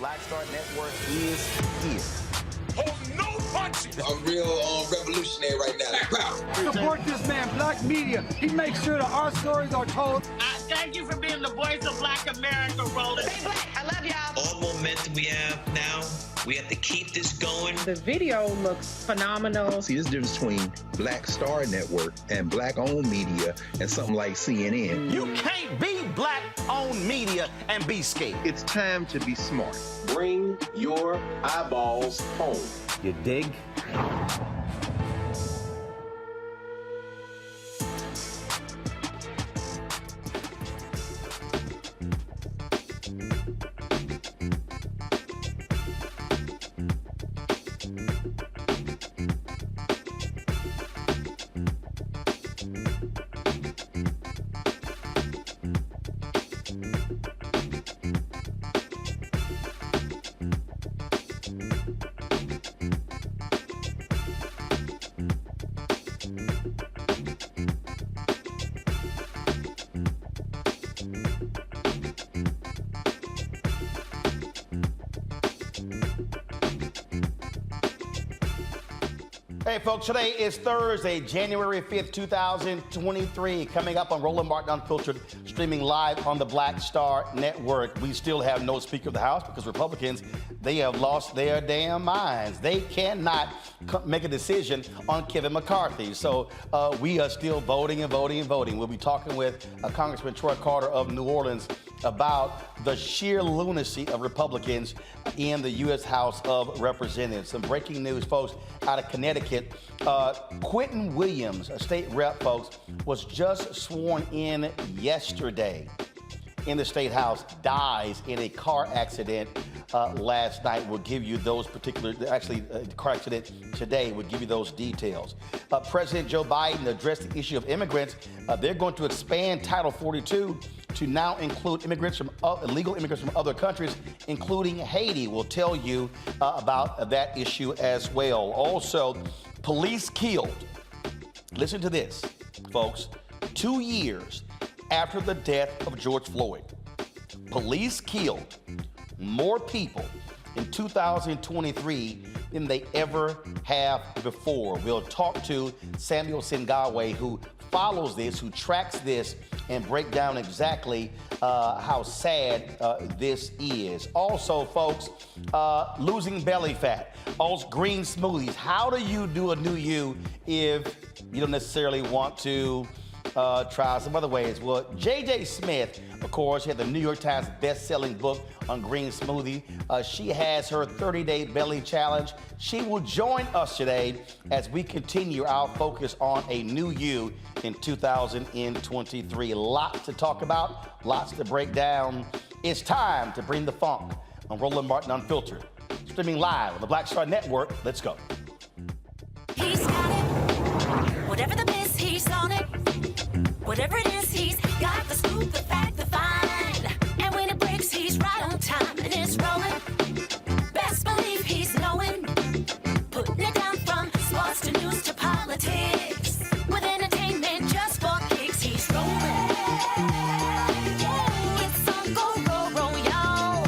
Black Star Network is here. Hold no punches. I'm real revolutionary right now. Support this man, Black media. He makes sure that our stories are told. Thank you for being the voice of Black America, Roland. Stay black. I love y'all. All momentum we have now, we have to keep this going. The video looks phenomenal. See, this difference between Black Star Network and Black-owned media and something like CNN. You can't be Black-owned media and be scared. It's time to be smart. Bring your eyeballs home. You dig? Hey, folks, today is Thursday, January 5th, 2023. Coming up on Roland Martin Unfiltered, streaming live on the Black Star Network. We still have no Speaker of the House because Republicans, they have lost their damn minds. They cannot make a decision on Kevin McCarthy. So we are still voting and voting and voting. We'll be talking with Congressman Troy Carter of New Orleans about the sheer lunacy of Republicans in the U.S. House of Representatives. Some breaking news, folks, out of Connecticut. Quentin Williams, a state rep, folks, was just sworn in yesterday in the State House, dies in a car accident last night. We'll give you those particular, the car accident today, we'll give you those details. President Joe Biden addressed the issue of immigrants. They're going to expand Title 42 to now include immigrants from illegal immigrants from other countries, including Haiti. We'll tell you about that issue as well. Also, police killed, listen to this, folks, 2 years after the death of George Floyd. Police killed more people in 2023 than they ever have before. We'll talk to Samuel Sinyangwe, who follows this, who tracks this, and break down exactly how sad this is. Also, folks, losing belly fat, all green smoothies. How do you do a new you if you don't necessarily want to try some other ways? Well, J.J. Smith, of course, had the New York Times best-selling book on green smoothie. She has her 30-day belly challenge. She will join us today as we continue our focus on a new you in 2023. Lots to talk about, lots to break down. It's time to bring the funk on Roland Martin Unfiltered. Streaming live on the Black Star Network. Let's go. He's got it. Whatever the biz, he's on it. Whatever it is, he's got the scoop, the fact, the find. And when it breaks, he's right on time and it's rolling. Best believe he's knowing. Putting it down from sports to news to politics. With entertainment just for kicks, he's rolling. It's on go, y'all.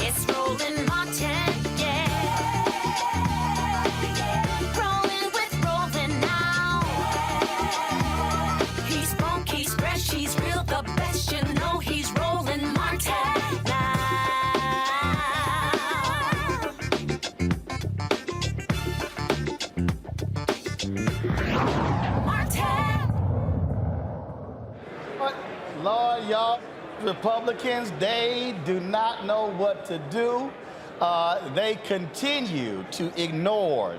It's Roland Martin, Rolling with Roland now. He's funk, he's fresh, he's real, the best, you know he's Roland Martin now. Lord, y'all, Republicans, they do not know what to do. They continue to ignore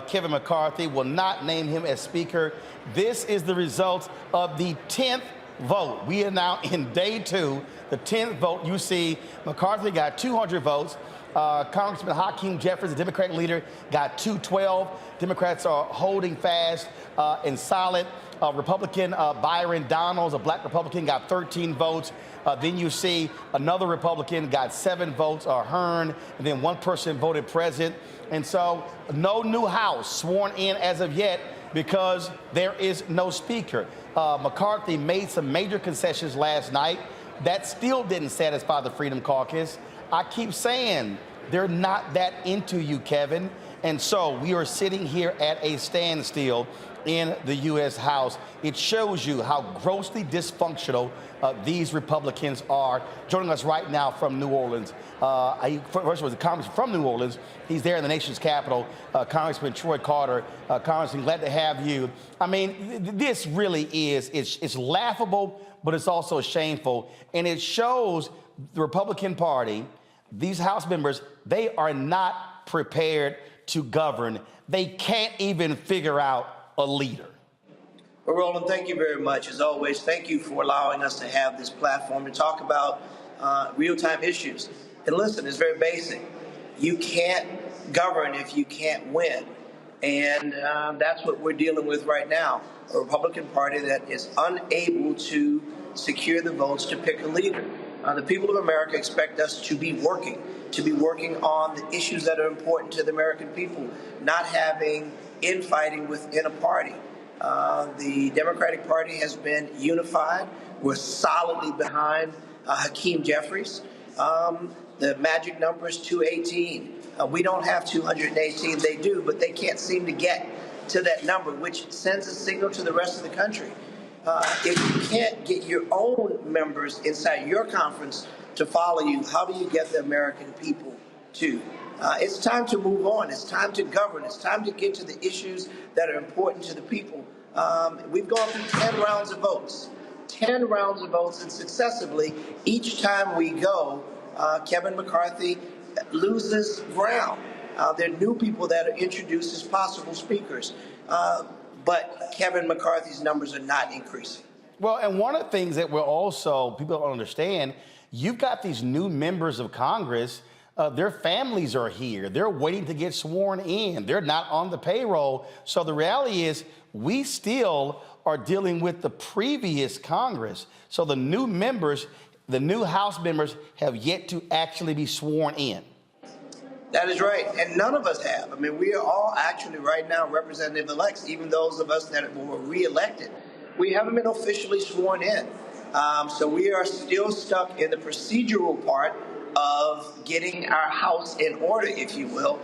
Kevin McCarthy, will not name him as Speaker. This is the result of the 10th vote. We are now in day 2, the 10th vote. You see, McCarthy got 200 votes. Congressman Hakeem Jeffries, the Democratic leader, got 212. Democrats are holding fast and solid. Republican Byron Donalds, a black Republican, got 13 votes. Then you see another Republican got 7 votes, Hearn, and then one person voted president. And so no new House sworn in as of yet because there is no Speaker. McCarthy made some major concessions last night. That still didn't satisfy the Freedom Caucus. I keep saying they're not that into you, Kevin. And so we are sitting here at a standstill in the U.S. House. It shows you how grossly dysfunctional these Republicans are. Joining us right now from New Orleans, first was a congressman from New Orleans. He's there in the nation's capital, Congressman Troy Carter. Congressman, glad to have you. I mean, this really is, it's laughable, but it's also shameful. And it shows the Republican Party, these House members, they are not prepared to govern. They can't even figure out a leader. Well, Roland, thank you very much. As always, thank you for allowing us to have this platform to talk about real-time issues. And listen, it's very basic. You can't govern if you can't win. And that's what we're dealing with right now, a Republican Party that is unable to secure the votes to pick a leader. The people of America expect us to be working on the issues that are important to the American people, not having infighting within a party. The Democratic Party has been unified. We're solidly behind Hakeem Jeffries. The magic number is 218. We don't have 218. They do, but they can't seem to get to that number, which sends a signal to the rest of the country. If you can't get your own members inside your conference to follow you, how do you get the American people to? It's time to move on. It's time to govern. It's time to get to the issues that are important to the people. We've gone through 10 rounds of votes. 10 rounds of votes, and successively, each time we go, Kevin McCarthy loses ground. There are new people that are introduced as possible speakers. But Kevin McCarthy's numbers are not increasing. Well, and one of the things that people don't understand, you've got these new members of Congress, their families are here. They're waiting to get sworn in. They're not on the payroll. So the reality is we still are dealing with the previous Congress. So the new members, the new House members have yet to actually be sworn in. That is right, and none of us have. I mean, we are all actually right now representative-elects, even those of us that were reelected. We haven't been officially sworn in. So we are still stuck in the procedural part of getting our house in order, if you will,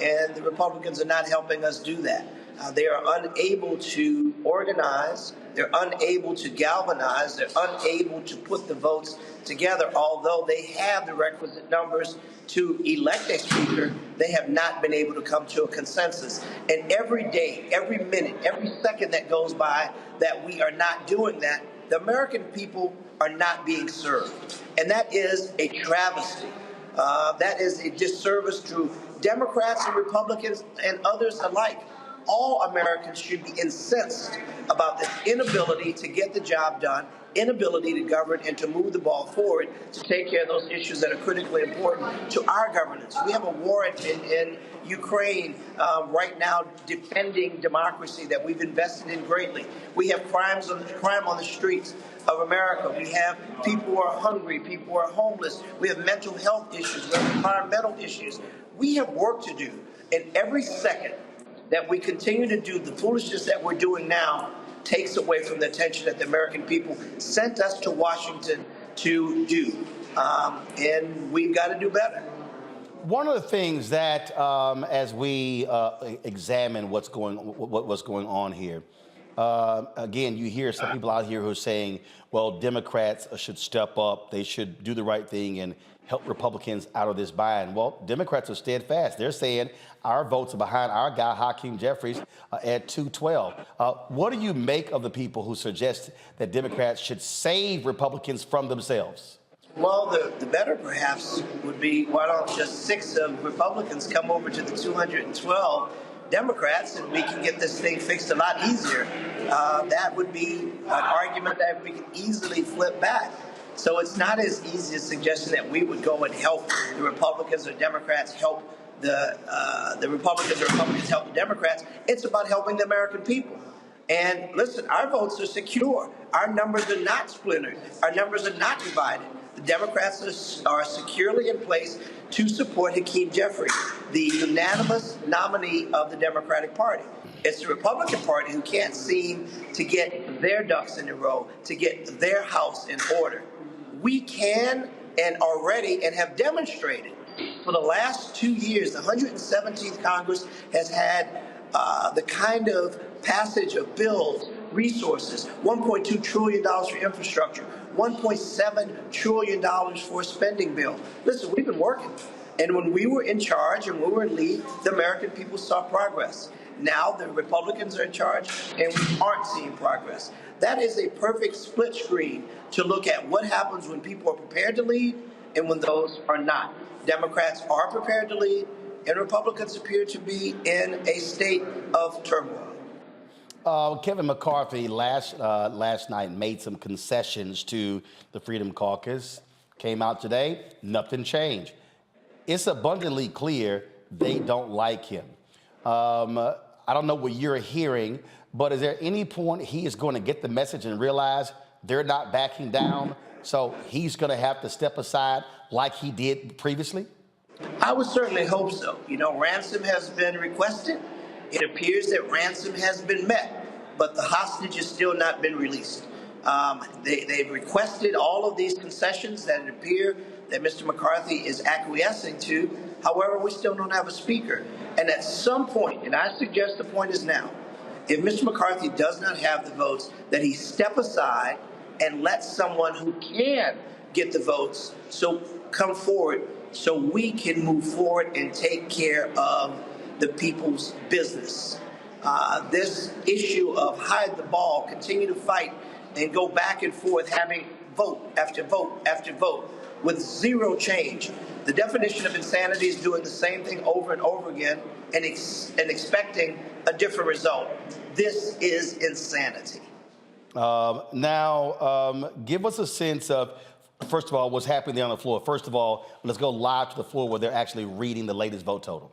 and the Republicans are not helping us do that. They are unable to organize. They're unable to galvanize. They're unable to put the votes together. Although they have the requisite numbers to elect a speaker, they have not been able to come to a consensus. And every day, every minute, every second that goes by that we are not doing that, the American people are not being served. And that is a travesty. That is a disservice to Democrats and Republicans and others alike. All Americans should be incensed about this inability to get the job done, inability to govern and to move the ball forward to take care of those issues that are critically important to our governance. We have a war in Ukraine right now defending democracy that we've invested in greatly. We have crime on the streets of America. We have people who are hungry, people who are homeless. We have mental health issues. We have environmental issues. We have work to do. And every second that we continue to do the foolishness that we're doing now takes away from the attention that the American people sent us to Washington to do. And we've got to do better. One of the things that, as we examine what's going on here, again, you hear some people out here who are saying, well, Democrats should step up. They should do the right thing and help Republicans out of this bind. Well, Democrats are steadfast. They're saying our votes are behind our guy, Hakeem Jeffries, at 212. What do you make of the people who suggest that Democrats should save Republicans from themselves? Well, the better perhaps would be, why don't just 6 of Republicans come over to the 212 Democrats and we can get this thing fixed a lot easier. That would be an argument that we could easily flip back. So it's not as easy as suggesting that we would go and help the Republicans or Democrats help the Republicans or Republicans help the Democrats. It's about helping the American people. And listen, our votes are secure. Our numbers are not splintered. Our numbers are not divided. The Democrats are securely in place to support Hakeem Jeffries, the unanimous nominee of the Democratic Party. It's the Republican Party who can't seem to get their ducks in a row, to get their house in order. We can and are ready and have demonstrated for the last 2 years, the 117th Congress has had the kind of passage of bills, resources, $1.2 trillion for infrastructure, $1.7 trillion for a spending bill. Listen, we've been working. And when we were in charge and we were in lead, the American people saw progress. Now the Republicans are in charge and we aren't seeing progress. That is a perfect split screen to look at what happens when people are prepared to lead and when those are not. Democrats are prepared to lead and Republicans appear to be in a state of turmoil. Kevin McCarthy last night made some concessions to the Freedom Caucus. Came out today, nothing changed. It's abundantly clear they don't like him. I don't know what you're hearing, but is there any point he is going to get the message and realize they're not backing down, so he's going to have to step aside like he did previously? I would certainly hope so. You know, ransom has been requested. It appears that ransom has been met, but the hostage has still not been released. They've requested all of these concessions that it appear that Mr. McCarthy is acquiescing to. However, we still don't have a speaker. And at some point, and I suggest the point is now, if Mr. McCarthy does not have the votes, that he step aside and let someone who can get the votes come forward so we can move forward and take care of the people's business. This issue of hide the ball, continue to fight and go back and forth, having vote after vote after vote with zero change. The definition of insanity is doing the same thing over and over again and expecting a different result. This is insanity. Now, give us a sense of, first of all, what's happening there on the floor. First of all, let's go live to the floor where they're actually reading the latest vote total.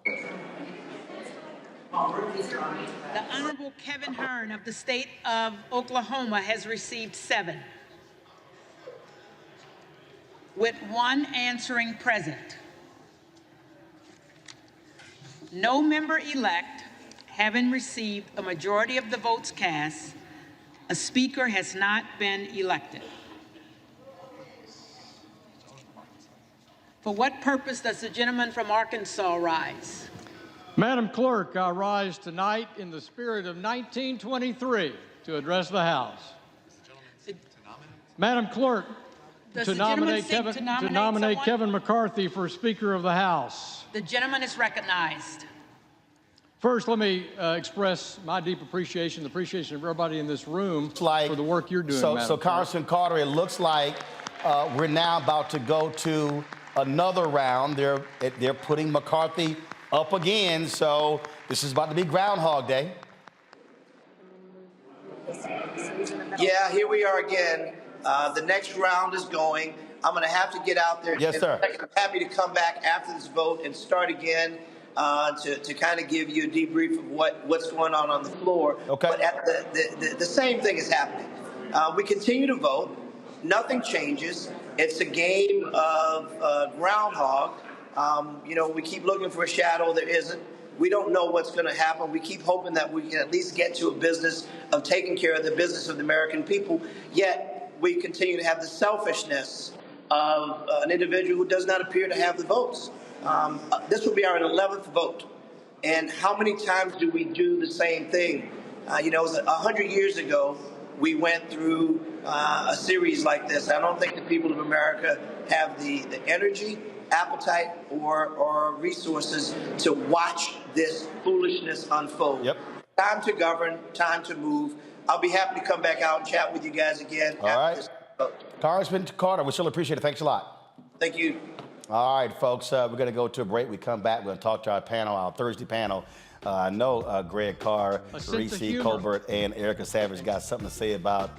The Honorable Kevin Hern of the state of Oklahoma has received 7, with 1 answering present. No member-elect having received a majority of the votes cast, a speaker has not been elected. For what purpose does the gentleman from Arkansas rise? Madam Clerk, I rise tonight in the spirit of 1923 to address the House. Madam Clerk, to nominate Kevin McCarthy for Speaker of the House. The gentleman is recognized. First, let me express my deep appreciation, the appreciation of everybody in this room for the work you're doing, So Congressman Carter, it looks like we're now about to go to another round. They're putting McCarthy up again, so this is about to be Groundhog Day. Yeah, here we are again. The next round is going. I'm going to have to get out there. Yes, sir. I'm happy to come back after this vote and start again to kind of give you a debrief of what's going on the floor. Okay. But the same thing is happening. We continue to vote. Nothing changes. It's a game of groundhog. We keep looking for a shadow. There isn't. We don't know what's going to happen. We keep hoping that we can at least get to a business of taking care of the business of the American people. Yet we continue to have the selfishness of an individual who does not appear to have the votes. This will be our 11th vote. And how many times do we do the same thing? It was 100 years ago, we went through a series like this. I don't think the people of America have the energy, appetite, or resources to watch this foolishness unfold. Yep. Time to govern, time to move. I'll be happy to come back out and chat with you guys again after this vote. Congressman Carter, we still appreciate it. Thanks a lot. Thank you. All right, folks, we're going to go to a break. We come back, we're going to talk to our panel, our Thursday panel. I know Greg Carr, Reese Colbert, and Erica Savage got something to say about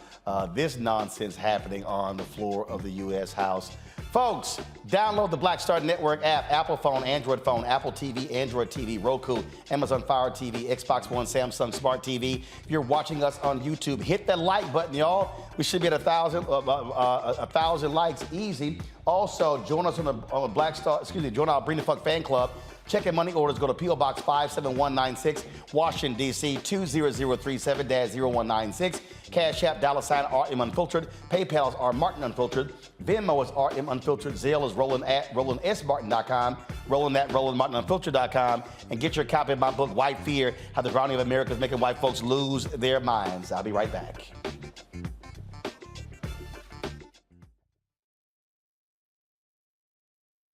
this nonsense happening on the floor of the U.S. House. Folks, download the Black Star Network app, Apple phone, Android phone, Apple TV, Android TV, Roku, Amazon Fire TV, Xbox One, Samsung Smart TV. If you're watching us on YouTube, hit that like button, y'all. We should be at 1,000 likes easy. Also, join us on the Black Star, join our Bring the Fuck fan club. Check in money orders. Go to P.O. Box 57196, Washington, D.C. 20037-0196. Cash App, $RM Unfiltered. PayPal is R Martin Unfiltered. Venmo is RM Unfiltered. Zelle is Roland at RolandSMartin.com. Roland at RolandMartinUnfiltered.com. And get your copy of my book, White Fear, How the Drowning of America is Making White Folks Lose Their Minds. I'll be right back.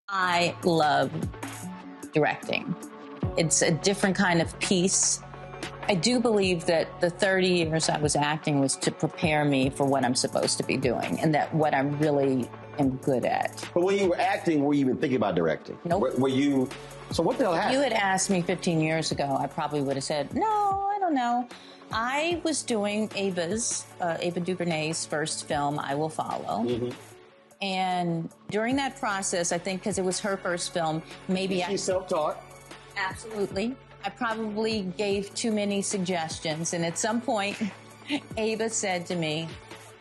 I love directing. It's a different kind of piece. I do believe that the 30 years I was acting was to prepare me for what I'm supposed to be doing and that what I'm really am good at. But when you were acting, were you even thinking about directing? Nope. Were you, so what the hell happened? If you had asked me 15 years ago, I probably would have said, no, I don't know. I was doing Ava DuVernay's first film, I Will Follow. Mm-hmm. And during that process, I think because it was her first film, maybe She's self-taught. Absolutely. I probably gave too many suggestions. And at some point, Ava said to me,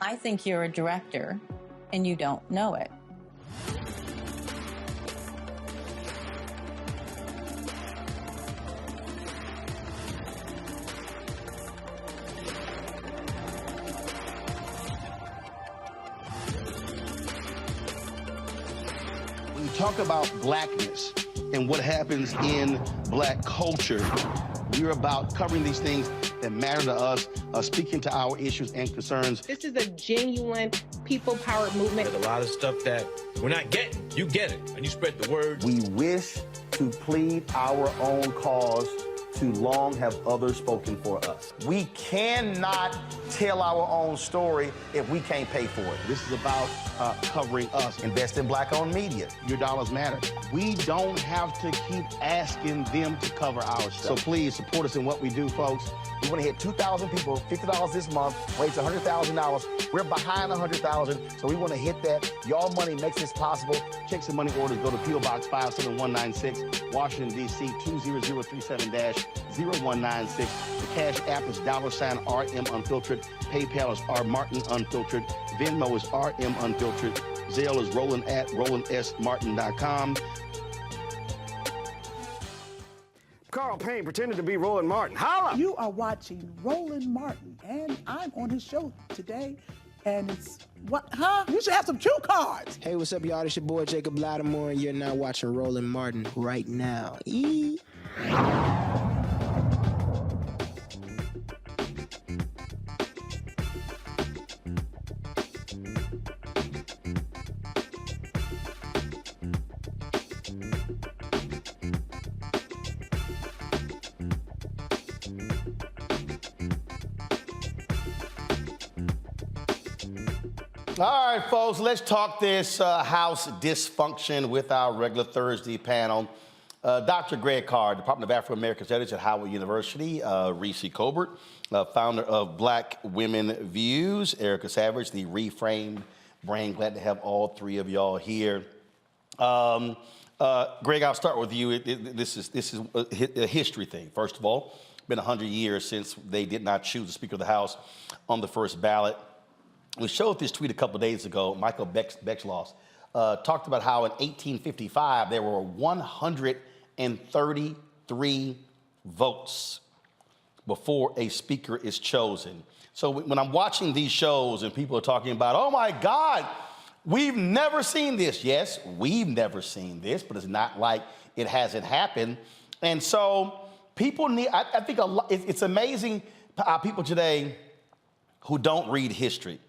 I think you're a director and you don't know it. Talk about blackness and what happens in black culture. We're about covering these things that matter to us, speaking to our issues and concerns. This is a genuine people-powered movement. There's a lot of stuff that we're not getting. You get it, and you spread the word. We wish to plead our own cause. Too long have others spoken for us. We cannot tell our own story if we can't pay for it. This is about covering us. Invest in black-owned media. Your dollars matter. We don't have to keep asking them to cover our stuff. So please support us in what we do, folks. We want to hit 2,000 people, $50 this month, raise $100,000. We're behind 100,000, so we want to hit that. Y'all money makes this possible. Check some money orders. Go to P.O. Box 57196, Washington, D.C. 20037-0196. The Cash App is $RM Unfiltered. PayPal is R Martin Unfiltered. Venmo is RM Unfiltered. Zelle is Roland at RolandSMartin.com. Carl Payne pretended to be Roland Martin. Holla! You are watching Roland Martin, and I'm on his show today, and it's, what, huh? You should have some cue cards. Hey, what's up, y'all? It's your boy, Jacob Lattimore, and you're now watching Roland Martin right now. All right, folks, let's talk this House dysfunction with our regular Thursday panel. Dr. Greg Carr, Department of Afro-American Studies at Howard University, Reese Colbert, founder of Black Women Views, Erica Savage, the Reframed Brain. Glad to have all three of y'all here. Greg, I'll start with you. This is a history thing. First of all, been 100 years since they did not choose the Speaker of the House on the first ballot. We showed this tweet a couple of days ago. Michael Beckschloss talked about how in 1855 there were 133 votes before a speaker is chosen. So when I'm watching these shows and people are talking about, oh my God, we've never seen this. Yes, we've never seen this, but it's not like it hasn't happened. And so people need, I think it's amazing how people today who don't read history,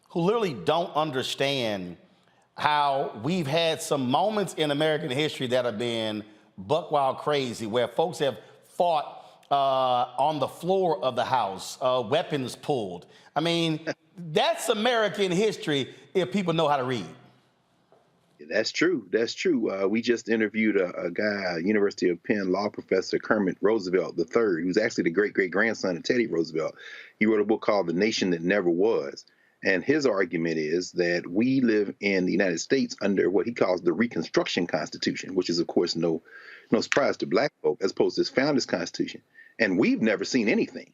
who literally don't understand how we've had some moments in American history that have been buck wild crazy, where folks have fought on the floor of the House, weapons pulled. I mean, that's American history if people know how to read. That's true. That's true. We just interviewed a guy, University of Penn law professor Kermit Roosevelt III, who's actually the great-great-grandson of Teddy Roosevelt. He wrote a book called The Nation That Never Was. And his argument is that we live in the United States under what he calls the Reconstruction Constitution, which is, of course, no surprise to black folk, as opposed to his founders' Constitution. And we've never seen anything.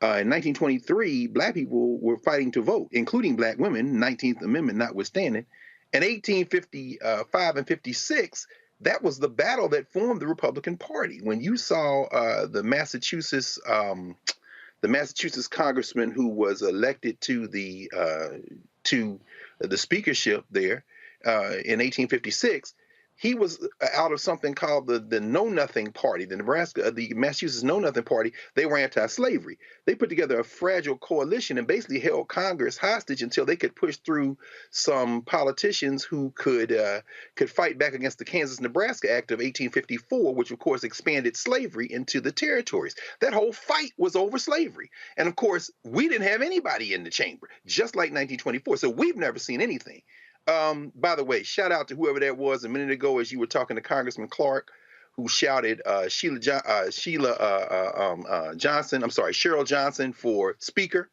In 1923, black people were fighting to vote, including black women, 19th Amendment notwithstanding. In 1855 and 56, that was the battle that formed the Republican Party. When you saw the Massachusetts congressman who was elected to the speakership there in 1856, he was out of something called the Know Nothing Party, the Massachusetts Know Nothing Party. They were anti-slavery. They put together a fragile coalition and basically held Congress hostage until they could push through some politicians who could fight back against the Kansas-Nebraska Act of 1854, which of course expanded slavery into the territories. That whole fight was over slavery. And of course, we didn't have anybody in the chamber, just like 1924. So we've never seen anything. By the way, shout out to whoever that was a minute ago as you were talking to Congressman Clark, who shouted Cheryl Johnson for Speaker.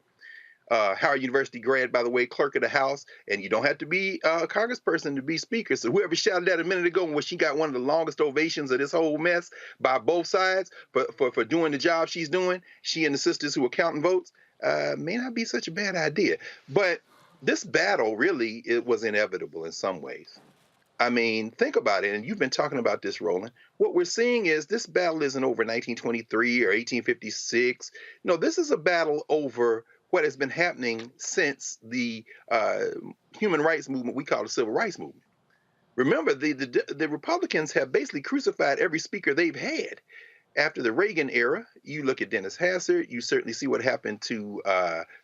Howard University grad, by the way, clerk of the House, and you don't have to be a congressperson to be Speaker. So whoever shouted that a minute ago, when she got one of the longest ovations of this whole mess by both sides for doing the job she's doing, she and the sisters who are counting votes, may not be such a bad idea. But this battle really, it was inevitable in some ways. I mean, think about it, and you've been talking about this, Roland. What we're seeing is this battle isn't over 1923 or 1856. No, this is a battle over what has been happening since the human rights movement we call the civil rights movement. Remember, the Republicans have basically crucified every speaker they've had. After the Reagan era, you look at Dennis Hassard, you certainly see what happened to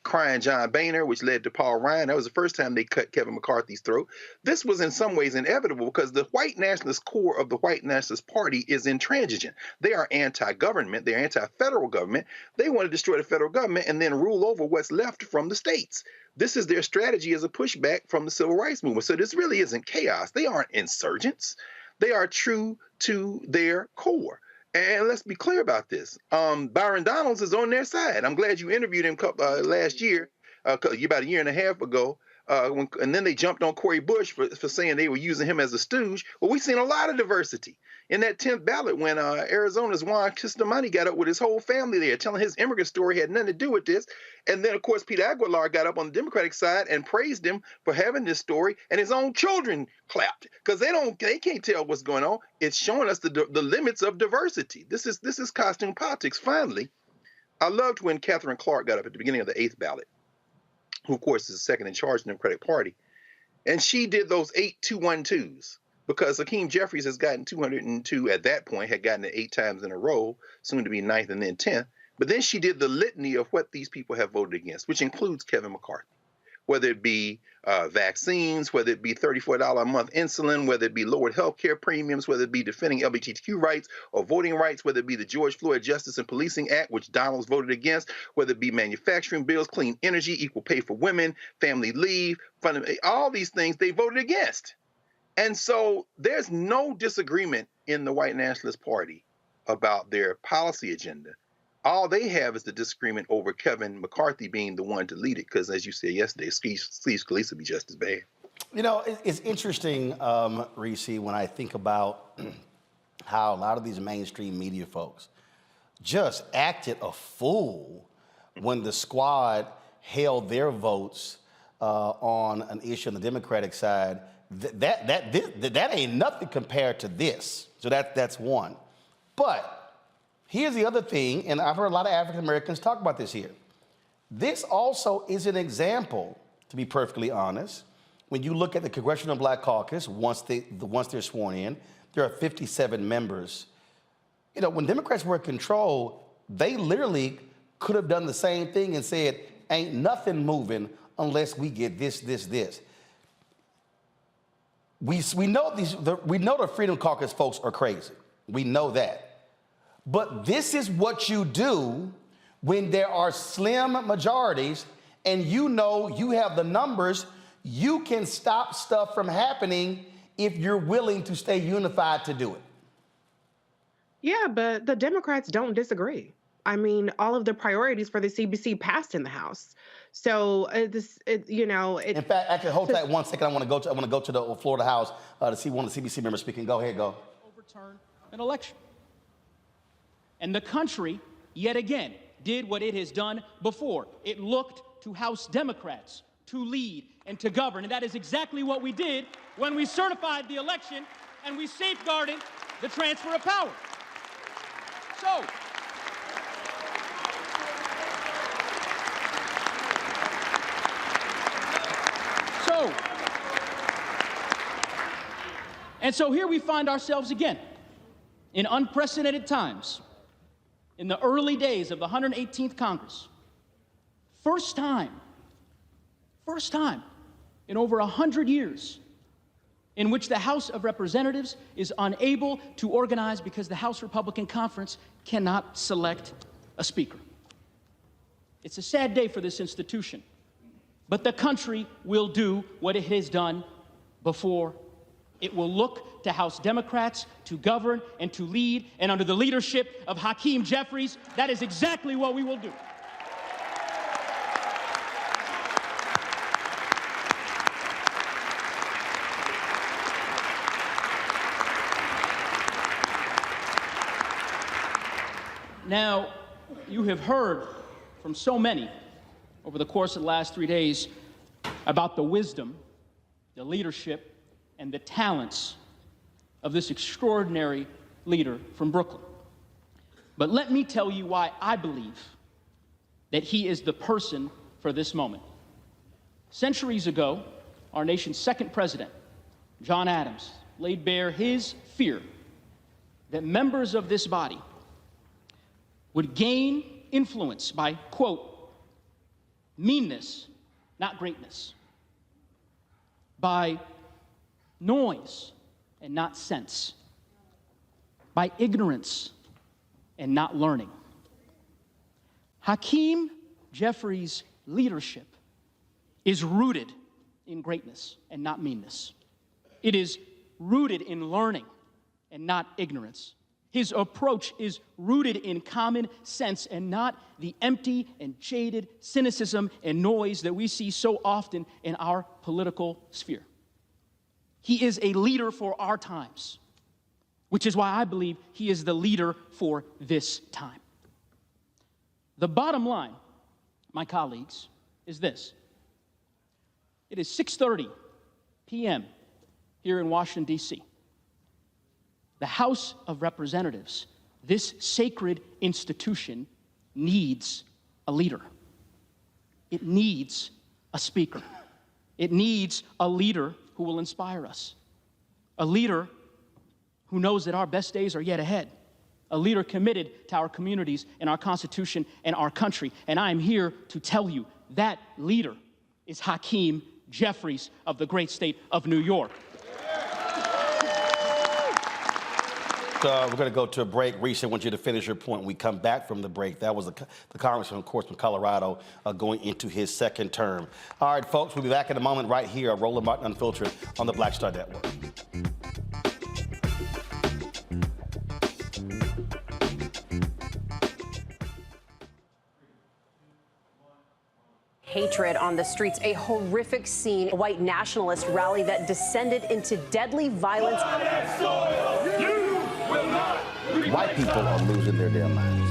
crying John Boehner, which led to Paul Ryan. That was the first time they cut Kevin McCarthy's throat. This was in some ways inevitable because the white nationalist core of the white nationalist party is intransigent. They are anti-government. They're anti-federal government. They want to destroy the federal government and then rule over what's left from the states. This is their strategy as a pushback from the civil rights movement. So this really isn't chaos. They aren't insurgents. They are true to their core. And let's be clear about this. Byron Donalds is on their side. I'm glad you interviewed him last year, about a year and a half ago. And then they jumped on Cori Bush for saying they were using him as a stooge. Well, we've seen a lot of diversity. In that 10th ballot, when Arizona's Juan Chistamani got up with his whole family there, telling his immigrant story had nothing to do with this. And then, of course, Peter Aguilar got up on the Democratic side and praised him for having this story, and his own children clapped because they can't tell what's going on. It's showing us the limits of diversity. This is costume politics. Finally, I loved when Catherine Clark got up at the beginning of the 8th ballot, who, of course, is second in charge of the Democratic Party, and she did those 8 2-1-2s. Because Hakeem Jeffries has gotten 202 at that point, had gotten it 8 times in a row, soon to be 9th and then 10th. But then she did the litany of what these people have voted against, which includes Kevin McCarthy, whether it be vaccines, whether it be $34 a month insulin, whether it be lowered health care premiums, whether it be defending LGBTQ rights or voting rights, whether it be the George Floyd Justice and Policing Act, which Donald's voted against, whether it be manufacturing bills, clean energy, equal pay for women, family leave, all these things they voted against. And so there's no disagreement in the white nationalist party about their policy agenda. All they have is the disagreement over Kevin McCarthy being the one to lead it, because as you said yesterday, Steve Scalise would be just as bad. You know, it's interesting, Reese, when I think about how a lot of these mainstream media folks just acted a fool when the squad held their votes on an issue on the Democratic side. That ain't nothing compared to this. So that's one. But here's the other thing, and I've heard a lot of African Americans talk about this here. This also is an example, to be perfectly honest. When you look at the Congressional Black Caucus, once they're sworn in, there are 57 members. You know, when Democrats were in control, they literally could have done the same thing and said, ain't nothing moving unless we get this. We know the Freedom Caucus folks are crazy. We know that. But this is what you do when there are slim majorities and you know you have the numbers. You can stop stuff from happening if you're willing to stay unified to do it. Yeah, but the Democrats don't disagree. I mean, all of the priorities for the CBC passed in the House. So in fact, actually, hold tight 1 second. I want to go to the Florida House to see one of the CBC members speaking. Go ahead, go. Overturn an election. And the country, yet again, did what it has done before. It looked to House Democrats to lead, and to govern. And that is exactly what we did when we certified the election and we safeguarded the transfer of power. So here we find ourselves again in unprecedented times, in the early days of the 118th Congress. First time in over 100 years in which the House of Representatives is unable to organize because the House Republican Conference cannot select a speaker. It's a sad day for this institution, but the country will do what it has done before. It will look to House Democrats to govern and to lead, and under the leadership of Hakeem Jeffries, that is exactly what we will do. Now, you have heard from so many over the course of the last 3 days about the wisdom, the leadership, and the talents of this extraordinary leader from Brooklyn. But let me tell you why I believe that he is the person for this moment. Centuries ago, our nation's second president, John Adams, laid bare his fear that members of this body would gain influence by, quote, meanness, not greatness, by noise and not sense, by ignorance and not learning. Hakeem Jeffries' leadership is rooted in greatness and not meanness. It is rooted in learning and not ignorance. His approach is rooted in common sense and not the empty and jaded cynicism and noise that we see so often in our political sphere. He is a leader for our times, which is why I believe he is the leader for this time. The bottom line, my colleagues, is this. It is 6:30 p.m. here in Washington, D.C. The House of Representatives, this sacred institution, needs a leader. It needs a speaker. It needs a leader who will inspire us. A leader who knows that our best days are yet ahead. A leader committed to our communities and our Constitution and our country. And I am here to tell you that leader is Hakeem Jeffries of the great state of New York. We're going to go to a break. Reese, I want you to finish your point when we come back from the break. That was the congressman, of course, from Colorado, going into his second term. All right, folks, we'll be back in a moment right here on Roland Martin Unfiltered on the Black Star Network. Hatred on the streets, a horrific scene, a white nationalist rally that descended into deadly violence. White people are losing their damn minds.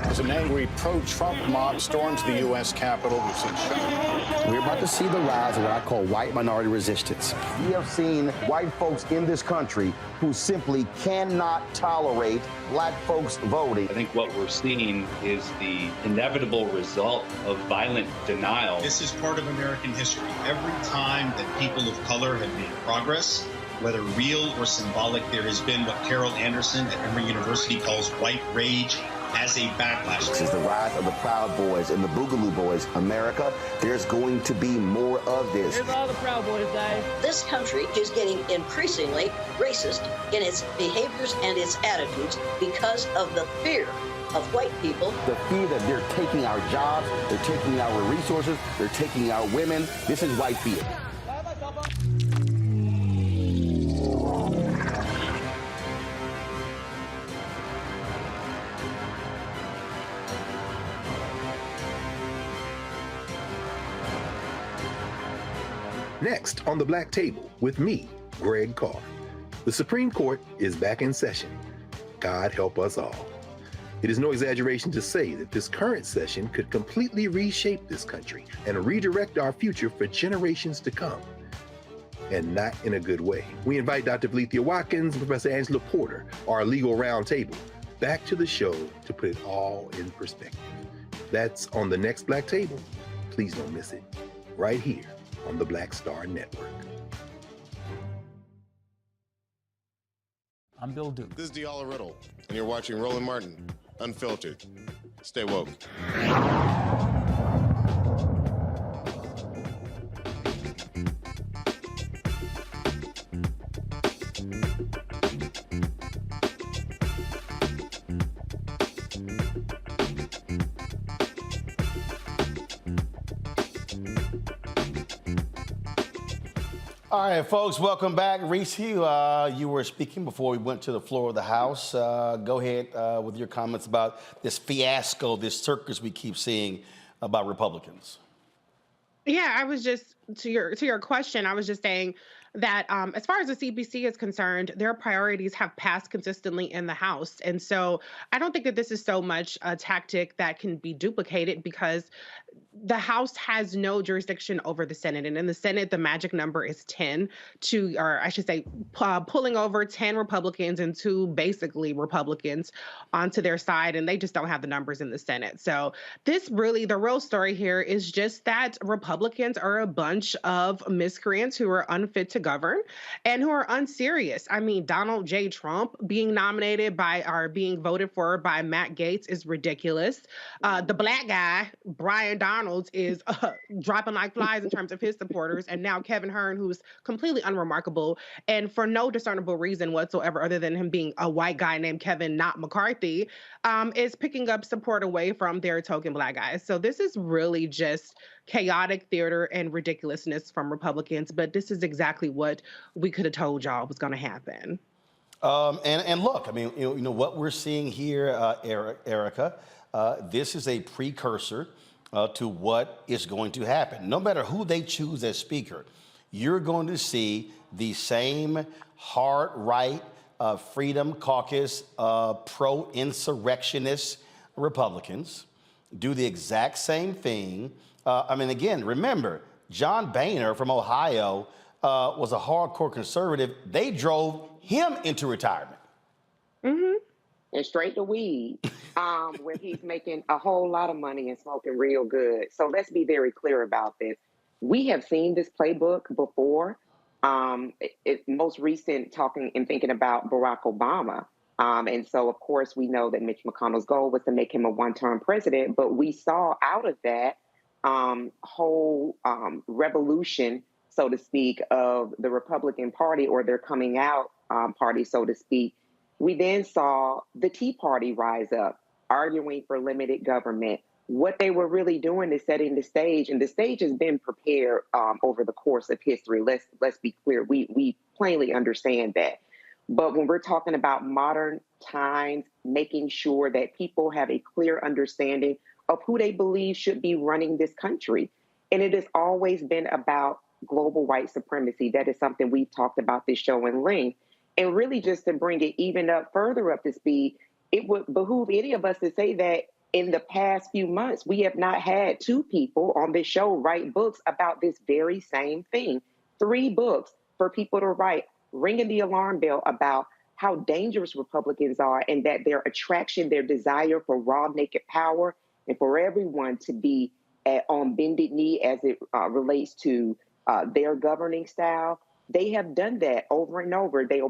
As an angry pro-Trump mob storms the U.S. Capitol, we've seen We're about to see the rise of what I call white minority resistance. We have seen white folks in this country who simply cannot tolerate black folks voting. I think what we're seeing is the inevitable result of violent denial. This is part of American history. Every time that people of color have made progress, whether real or symbolic, there has been what Carol Anderson at Emory University calls white rage as a backlash. This is the rise of the Proud Boys and the Boogaloo Boys. America, there's going to be more of this. Here's all the Proud Boys, Dave. This country is getting increasingly racist in its behaviors and its attitudes because of the fear of white people. The fear that they're taking our jobs, they're taking our resources, they're taking our women. This is white fear. Next on the Black Table with me, Greg Carr. The Supreme Court is back in session. God help us all. It is no exaggeration to say that this current session could completely reshape this country and redirect our future for generations to come. And not in a good way. We invite Dr. Valencia Watkins and Professor Angela Porter, our legal roundtable, back to the show to put it all in perspective. That's on the next Black Table. Please don't miss it. Right here on the Black Star Network. I'm Bill Duke. This is Diala Riddle, and you're watching Roland Martin, Unfiltered. Stay woke. All right, folks, welcome back. Reese, you were speaking before we went to the floor of the House. Go ahead with your comments about this fiasco, this circus we keep seeing about Republicans. Yeah, I was just, to your question, I was just saying that as far as the CBC is concerned, their priorities have passed consistently in the House. And so I don't think that this is so much a tactic that can be duplicated, because the House has no jurisdiction over the Senate. And in the Senate, the magic number is 10 to, or I should say, pulling over 10 Republicans and 2 basically Republicans onto their side. And they just don't have the numbers in the Senate. So this really, the real story here is just that Republicans are a bunch of miscreants who are unfit to govern and who are unserious. I mean, Donald J. Trump being nominated by, or being voted for by Matt Gaetz is ridiculous. The black guy, Brian Donalds, is dropping like flies in terms of his supporters. And now Kevin Hearn, who's completely unremarkable and for no discernible reason whatsoever other than him being a white guy named Kevin, not McCarthy, is picking up support away from their token black guys. So this is really just chaotic theater and ridiculousness from Republicans. But this is exactly what we could have told y'all was going to happen. And look, I mean, you know what we're seeing here, Erica, this is a precursor to what is going to happen. No matter who they choose as speaker, you're going to see the same hard right, Freedom Caucus, pro-insurrectionist Republicans do the exact same thing. I mean, again, remember, John Boehner from Ohio was a hardcore conservative. They drove him into retirement. Mm-hmm. And straight to weed, where he's making a whole lot of money and smoking real good. So let's be very clear about this. We have seen this playbook before. Most recent talking and thinking about Barack Obama. And so, of course, we know that Mitch McConnell's goal was to make him a one-term president. But we saw out of that whole revolution, so to speak, of the Republican Party, or their coming out party, so to speak. We then saw the Tea Party rise up, arguing for limited government. What they were really doing is setting the stage, and the stage has been prepared over the course of history. Let's be clear. We plainly understand that. But when we're talking about modern times, making sure that people have a clear understanding of who they believe should be running this country. And it has always been about global white supremacy. That is something we've talked about this show in length. And really, just to bring it even further up to speed, it would behoove any of us to say that in the past few months, we have not had 2 people on this show write books about this very same thing. 3 books for people to write, ringing the alarm bell about how dangerous Republicans are, and that their attraction, their desire for raw, naked power, and for everyone to be on bended knee as it relates to their governing style. They have done that over and over. They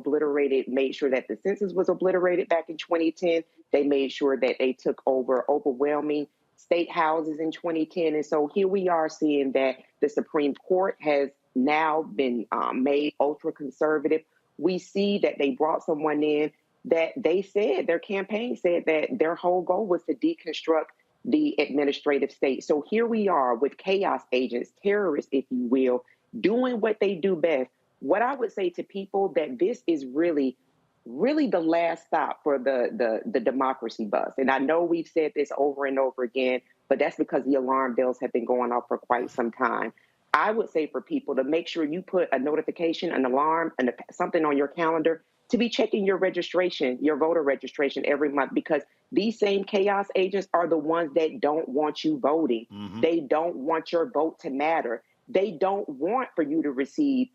made sure that the census was obliterated back in 2010. They made sure that they took over overwhelming state houses in 2010. And so here we are seeing that the Supreme Court has now been made ultra conservative. We see that they brought someone in that they said, their campaign said that their whole goal was to deconstruct the administrative state. So here we are with chaos agents, terrorists, if you will, doing what they do best. What I would say to people that this is really the last stop for the democracy bus. And I know we've said this over and over again, but that's because the alarm bells have been going off for quite some time. I would say for people to make sure you put a notification, an alarm, and something on your calendar to be checking your registration, your voter registration every month, because these same chaos agents are the ones that don't want you voting. They don't want your vote to matter. They don't want for you to receive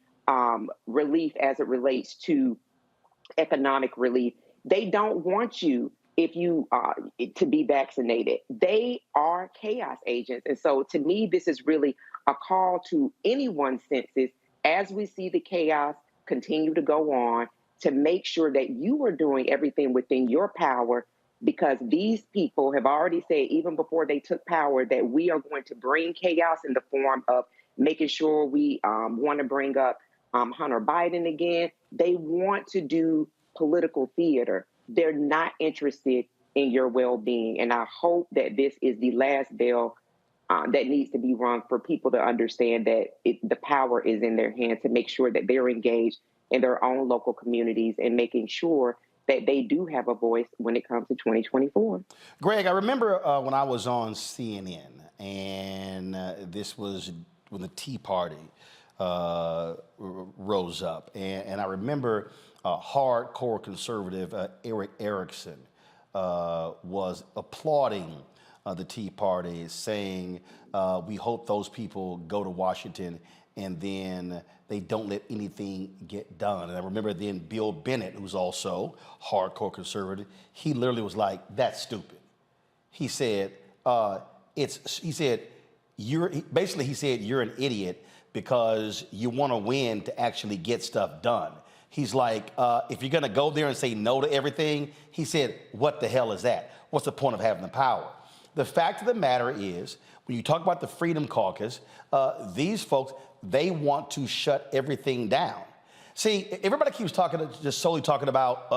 relief as it relates to economic relief. They don't want you if you to be vaccinated. They are chaos agents. And so to me, this is really a call to anyone's senses as we see the chaos continue to go on, to make sure that you are doing everything within your power, because these people have already said, even before they took power, that we are going to bring chaos in the form of making sure we want to bring up Hunter Biden again. They want to do political theater. They're not interested in your well-being. And I hope that this is the last bell that needs to be rung for people to understand that the power is in their hands, to make sure that they're engaged in their own local communities and making sure that they do have a voice when it comes to 2024. Greg, I remember when I was on CNN, and this was when the Tea Party rose up. And I remember hardcore conservative Eric Erickson was applauding the Tea Party, saying, we hope those people go to Washington and then they don't let anything get done. And I remember then Bill Bennett, who's also hardcore conservative, he literally was like, that's stupid. He said, you're an idiot because you want to win to actually get stuff done. He's like, if you're going to go there and say no to everything, he said, what the hell is that? What's the point of having the power? The fact of the matter is, when you talk about the Freedom Caucus, these folks, they want to shut everything down. See, everybody keeps just solely talking about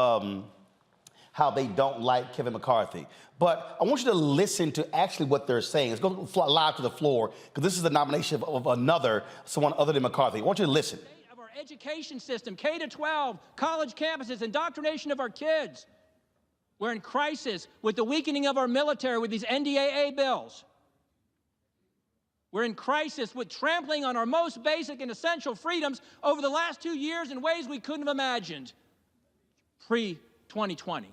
how they don't like Kevin McCarthy. But I want you to listen to actually what they're saying. Let's go live to the floor, because this is the nomination of someone other than McCarthy. I want you to listen. Of our education system, K-12, college campuses, indoctrination of our kids. We're in crisis with the weakening of our military with these NDAA bills. We're in crisis with trampling on our most basic and essential freedoms over the last 2 years in ways we couldn't have imagined pre-2020.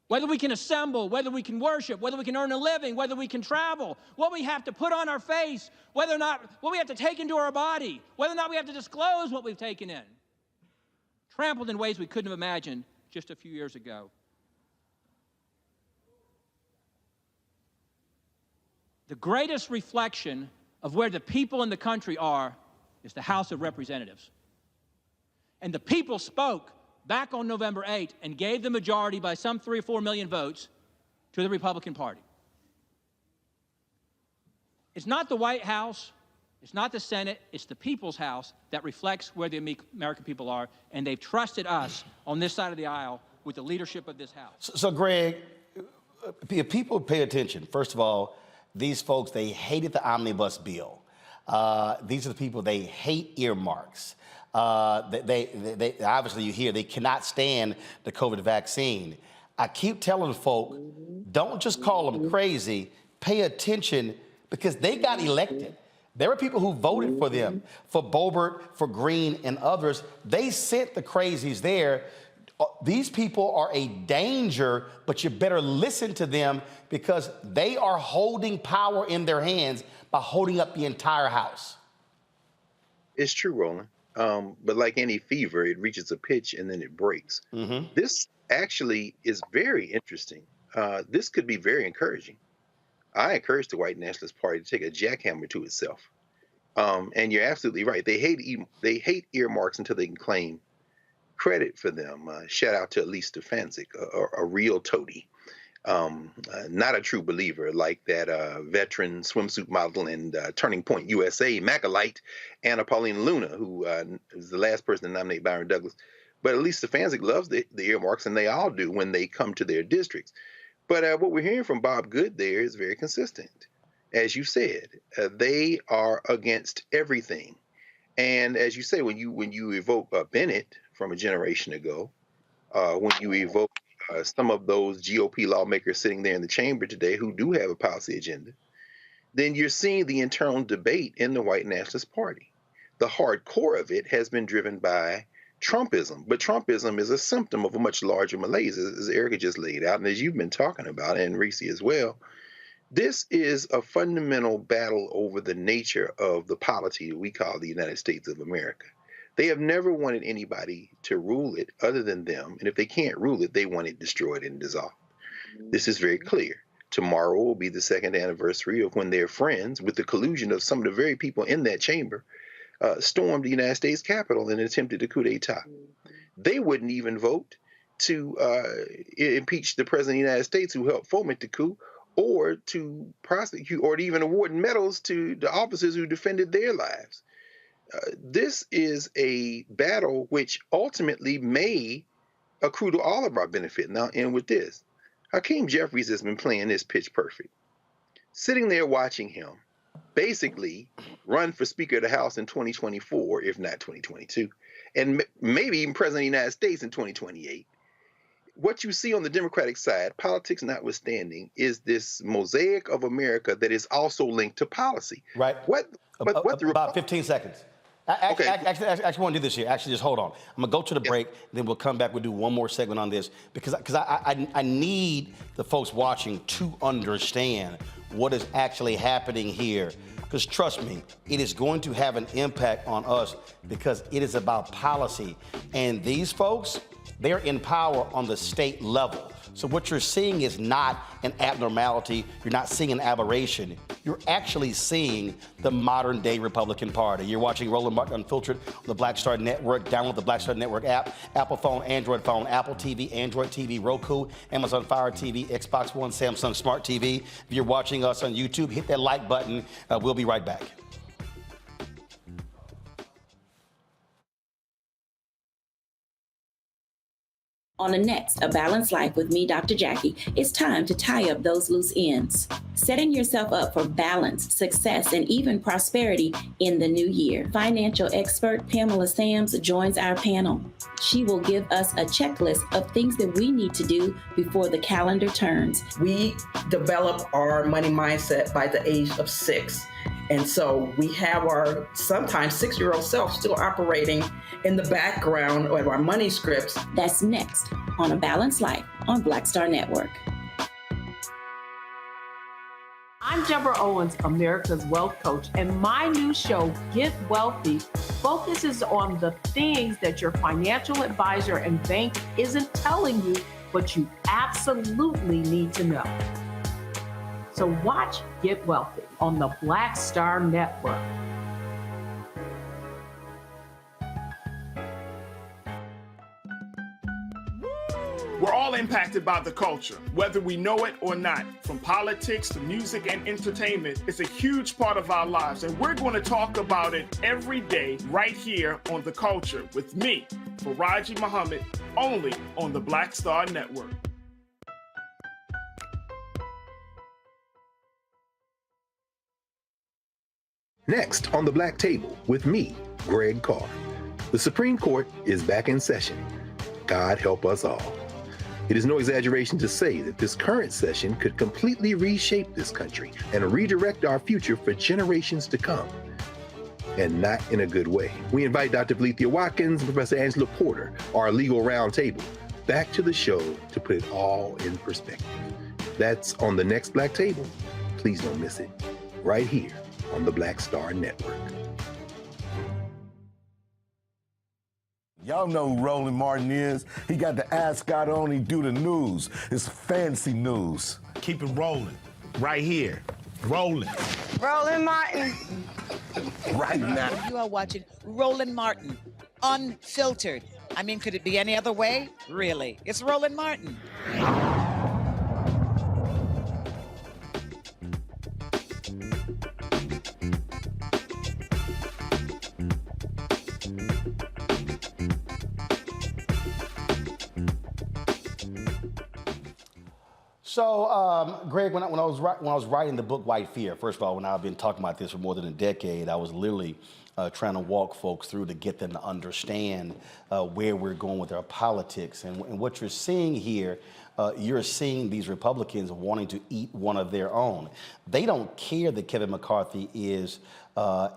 Whether we can assemble, whether we can worship, whether we can earn a living, whether we can travel, what we have to put on our face, whether or not what we have to take into our body, whether or not we have to disclose what we've taken in. Trampled in ways we couldn't have imagined just a few years ago. The greatest reflection of where the people in the country are is the House of Representatives. And the people spoke back on November 8th and gave the majority by some 3 or 4 million votes to the Republican Party. It's not the White House, it's not the Senate, it's the people's house that reflects where the American people are, and they've trusted us on this side of the aisle with the leadership of this House. So Greg, if people pay attention, first of all, these folks, they hated the omnibus bill. These are the people, they hate earmarks. They obviously, you hear, they cannot stand the COVID vaccine. I keep telling folk, don't just call them crazy, pay attention, because they got elected. There were people who voted for them, for Boebert, for Green, and others. They sent the crazies there. These people are a danger, but you better listen to them, because they are holding power in their hands by holding up the entire House. It's true, Roland. But like any fever, it reaches a pitch and then it breaks. This actually is very interesting. This could be very encouraging. I encourage the White Nationalist Party to take a jackhammer to itself. And you're absolutely right. They hate earmarks until they can claim credit for them. Shout out to Elise Stefancic, a real toady. Not a true believer like that veteran swimsuit model and Turning Point USA Macalite, Anna Paulina Luna, who was the last person to nominate Byron Douglas. But Elise Stefancic loves the earmarks, and they all do when they come to their districts. But what we're hearing from Bob Good there is very consistent. As you said, they are against everything. And as you say, when you evoke Bennett from a generation ago, when you evoke some of those GOP lawmakers sitting there in the chamber today who do have a policy agenda, then you're seeing the internal debate in the White Nationalist Party. The hardcore of it has been driven by Trumpism. But Trumpism is a symptom of a much larger malaise, as Erica just laid out, and as you've been talking about, and Reese as well. This is a fundamental battle over the nature of the polity we call the United States of America. They have never wanted anybody to rule it other than them, and if they can't rule it, they want it destroyed and dissolved. This is very clear. Tomorrow will be the second anniversary of when their friends, with the collusion of some of the very people in that chamber, stormed the United States Capitol and attempted a coup d'etat. They wouldn't even vote to impeach the President of the United States who helped foment the coup, or to prosecute, or to even award medals to the officers who defended their lives. This is a battle which ultimately may accrue to all of our benefit. Now, and with this, Hakeem Jeffries has been playing this pitch perfect. Sitting there watching him basically run for Speaker of the House in 2024, if not 2022, and maybe even President of the United States in 2028. What you see on the Democratic side, politics notwithstanding, is this mosaic of America that is also linked to policy. Right. About 15 seconds. Okay. Actually, I want to do this here. Actually, just hold on. I'm going to go to the break, then we'll come back. We'll do one more segment on this because I need the folks watching to understand what is actually happening here. Because trust me, it is going to have an impact on us because it is about policy. And these folks, they're in power on the state level. So what you're seeing is not an abnormality. You're not seeing an aberration. You're actually seeing the modern day Republican Party. You're watching Roland Martin Unfiltered on the Black Star Network. Download the Black Star Network app, Apple phone, Android phone, Apple TV, Android TV, Roku, Amazon Fire TV, Xbox One, Samsung Smart TV. If you're watching us on YouTube, hit that like button. We'll be right back. On the next A Balanced Life with me, Dr. Jackie, it's time to tie up those loose ends, setting yourself up for balance, success, and even prosperity in the new year. Financial expert Pamela Sams joins our panel. She will give us a checklist of things that we need to do before the calendar turns. We develop our money mindset by the age of 6. And so we have our sometimes 6-year-old self still operating in the background of our money scripts. That's next on A Balanced Life on Black Star Network. I'm Deborah Owens, America's Wealth Coach, and my new show, Get Wealthy, focuses on the things that your financial advisor and bank isn't telling you, but you absolutely need to know. So watch Get Wealthy on the Black Star Network. We're all impacted by the culture, whether we know it or not. From politics to music and entertainment, it's a huge part of our lives, and we're going to talk about it every day right here on The Culture with me, Faraji Muhammad, only on the Black Star Network. Next on the Black Table with me, Greg Carr. The Supreme Court is back in session. God help us all. It is no exaggeration to say that this current session could completely reshape this country and redirect our future for generations to come. And not in a good way. We invite Dr. Valethia Watkins and Professor Angela Porter, our legal roundtable, back to the show to put it all in perspective. That's on the next Black Table. Please don't miss it. Right here on the Black Star Network. Y'all know who Roland Martin is. He got the ascot on, he do the news. It's fancy news. Keep it rolling. Right here. Rolling. Roland Martin. Right now. You are watching Roland Martin, Unfiltered. I mean, could it be any other way? Really? It's Roland Martin. So, Greg, when I was writing the book White Fear, first of all, when I've been talking about this for more than a decade, I was literally trying to walk folks through to get them to understand where we're going with our politics. And what you're seeing here, you're seeing these Republicans wanting to eat one of their own. They don't care that Kevin McCarthy is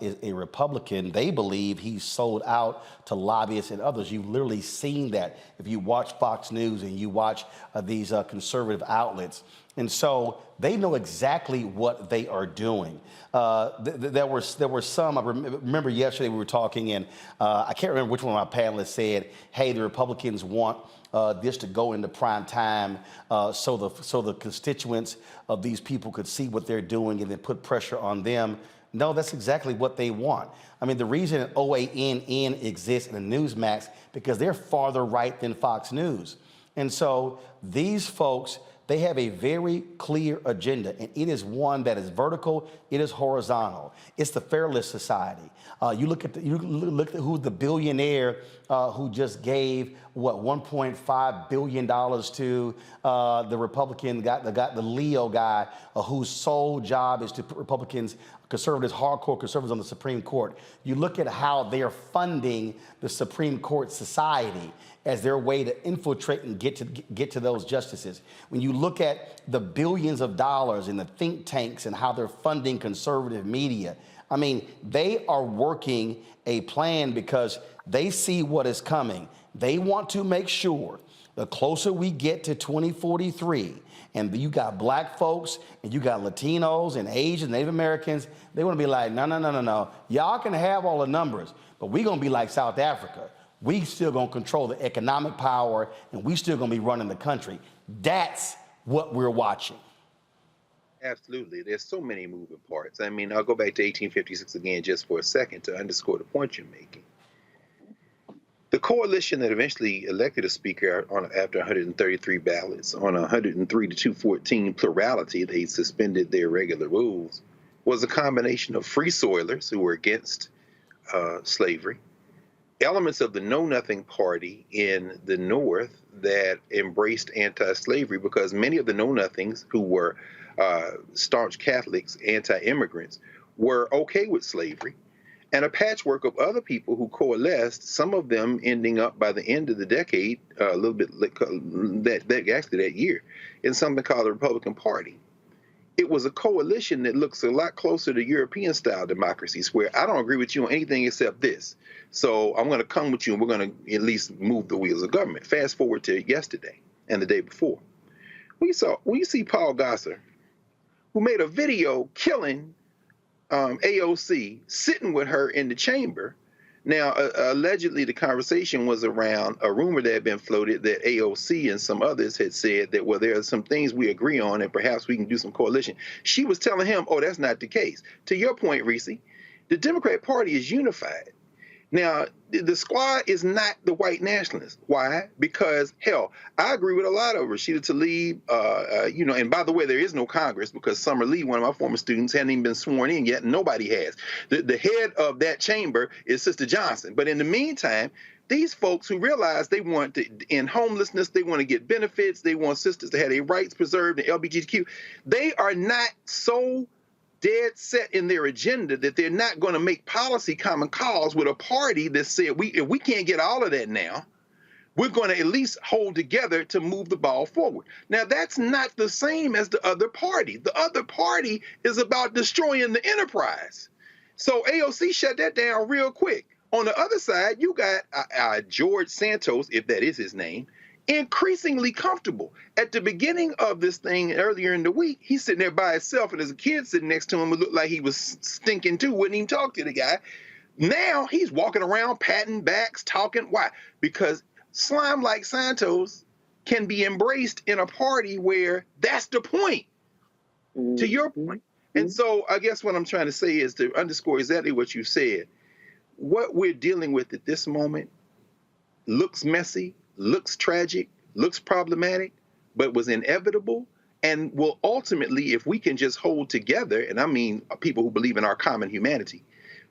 is a Republican, they believe he's sold out to lobbyists and others. You've literally seen that if you watch Fox News and you watch these conservative outlets. And so they know exactly what they are doing. There were some, I remember yesterday we were talking, and I can't remember which one of my panelists said, hey, the Republicans want this to go into prime time so the constituents of these people could see what they're doing and then put pressure on them. No, that's exactly what they want. I mean, the reason OANN exists in the Newsmax because they're farther right than Fox News. And so these folks, they have a very clear agenda, and it is one that is vertical, it is horizontal. It's the Fairless Society. You look at who the billionaire who just gave $1.5 billion to the Republican guy, the Leo guy, whose sole job is to put Republicans, conservatives, hardcore conservatives on the Supreme Court. You look at how they are funding the Supreme Court society as their way to infiltrate and get to those justices. When you look at the billions of dollars in the think tanks and how they're funding conservative media, I mean, they are working a plan because they see what is coming. They want to make sure the closer we get to 2043, and you got black folks, and you got Latinos and Asians, Native Americans, they want to be like, no. Y'all can have all the numbers, but we're going to be like South Africa. We still going to control the economic power, and we still going to be running the country. That's what we're watching. Absolutely. There's so many moving parts. I mean, I'll go back to 1856 again just for a second to underscore the point you're making. The coalition that eventually elected a speaker after 133 ballots on 103 to 214 plurality, they suspended their regular rules, was a combination of free soilers who were against slavery, elements of the Know Nothing Party in the North that embraced anti-slavery because many of the Know Nothings who were staunch Catholics, anti-immigrants, were okay with slavery, and a patchwork of other people who coalesced, some of them ending up by the end of the decade, a little bit that year, in something called the Republican Party. It was a coalition that looks a lot closer to European-style democracies, where I don't agree with you on anything except this. So I'm going to come with you, and we're going to at least move the wheels of government. Fast forward to yesterday and the day before. We see Paul Gosar, who made a video killing AOC, sitting with her in the chamber. Now, allegedly, the conversation was around a rumor that had been floated that AOC and some others had said that, well, there are some things we agree on and perhaps we can do some coalition. She was telling him, oh, that's not the case. To your point, Reese, the Democrat Party is unified. Now, the squad is not the white nationalists. Why? Because, hell, I agree with a lot of Rashida Tlaib, and by the way, there is no Congress because Summer Lee, one of my former students, hadn't even been sworn in yet. Nobody has. The head of that chamber is Sister Johnson. But in the meantime, these folks who realize they want to end homelessness, they want to get benefits, they want sisters to have their rights preserved in LGBTQ, they are not so dead set in their agenda that they're not going to make policy common cause with a party that said, if we can't get all of that now, we're going to at least hold together to move the ball forward. Now, that's not the same as the other party. The other party is about destroying the enterprise. So AOC shut that down real quick. On the other side, you got George Santos, if that is his name, increasingly comfortable. At the beginning of this thing earlier in the week, he's sitting there by himself, and there's a kid sitting next to him who looked like he was stinking too, wouldn't even talk to the guy. Now he's walking around patting backs, talking. Why? Because slime like Santos can be embraced in a party where that's the point, to your point. And so I guess what I'm trying to say is to underscore exactly what you said. What we're dealing with at this moment looks messy, looks tragic, looks problematic, but was inevitable and will ultimately, if we can just hold together, and I mean people who believe in our common humanity,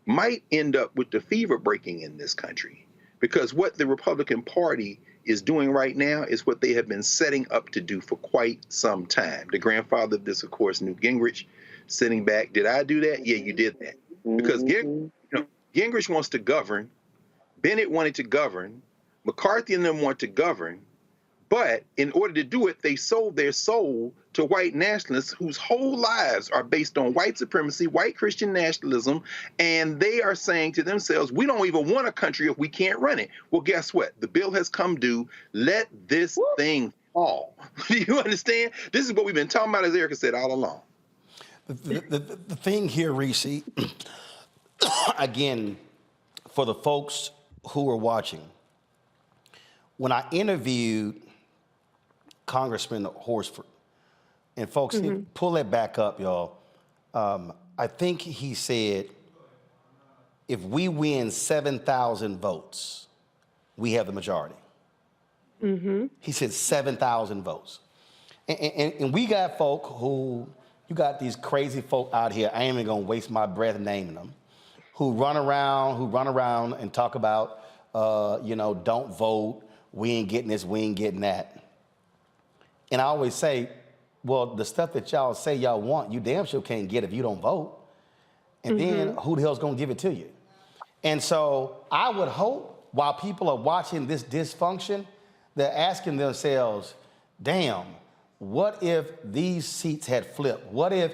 might end up with the fever breaking in this country. Because what the Republican Party is doing right now is what they have been setting up to do for quite some time. The grandfather of this, of course, Newt Gingrich, sitting back. Did I do that? Yeah, you did that. Because Gingrich wants to govern. Bennett wanted to govern. McCarthy and them want to govern, But in order to do it, they sold their soul to white nationalists whose whole lives are based on white supremacy, white Christian nationalism, and they are saying to themselves, we don't even want a country if we can't run it. Well, guess what? The bill has come due. Let this thing fall. Do you understand? This is what we've been talking about, as Erica said, all along. The thing here, Reese, again, for the folks who are watching, when I interviewed Congressman Horsford, and folks, pull that back up, y'all. I think he said, if we win 7,000 votes, we have the majority. He said 7,000 votes. And we got folk who, you got these crazy folk out here, I ain't even gonna waste my breath naming them, who run around and talk about, don't vote, we ain't getting this, we ain't getting that. And I always say, well, the stuff that y'all say y'all want, you damn sure can't get if you don't vote. And then who the hell's gonna give it to you? And so I would hope while people are watching this dysfunction, they're asking themselves, damn, what if these seats had flipped? What if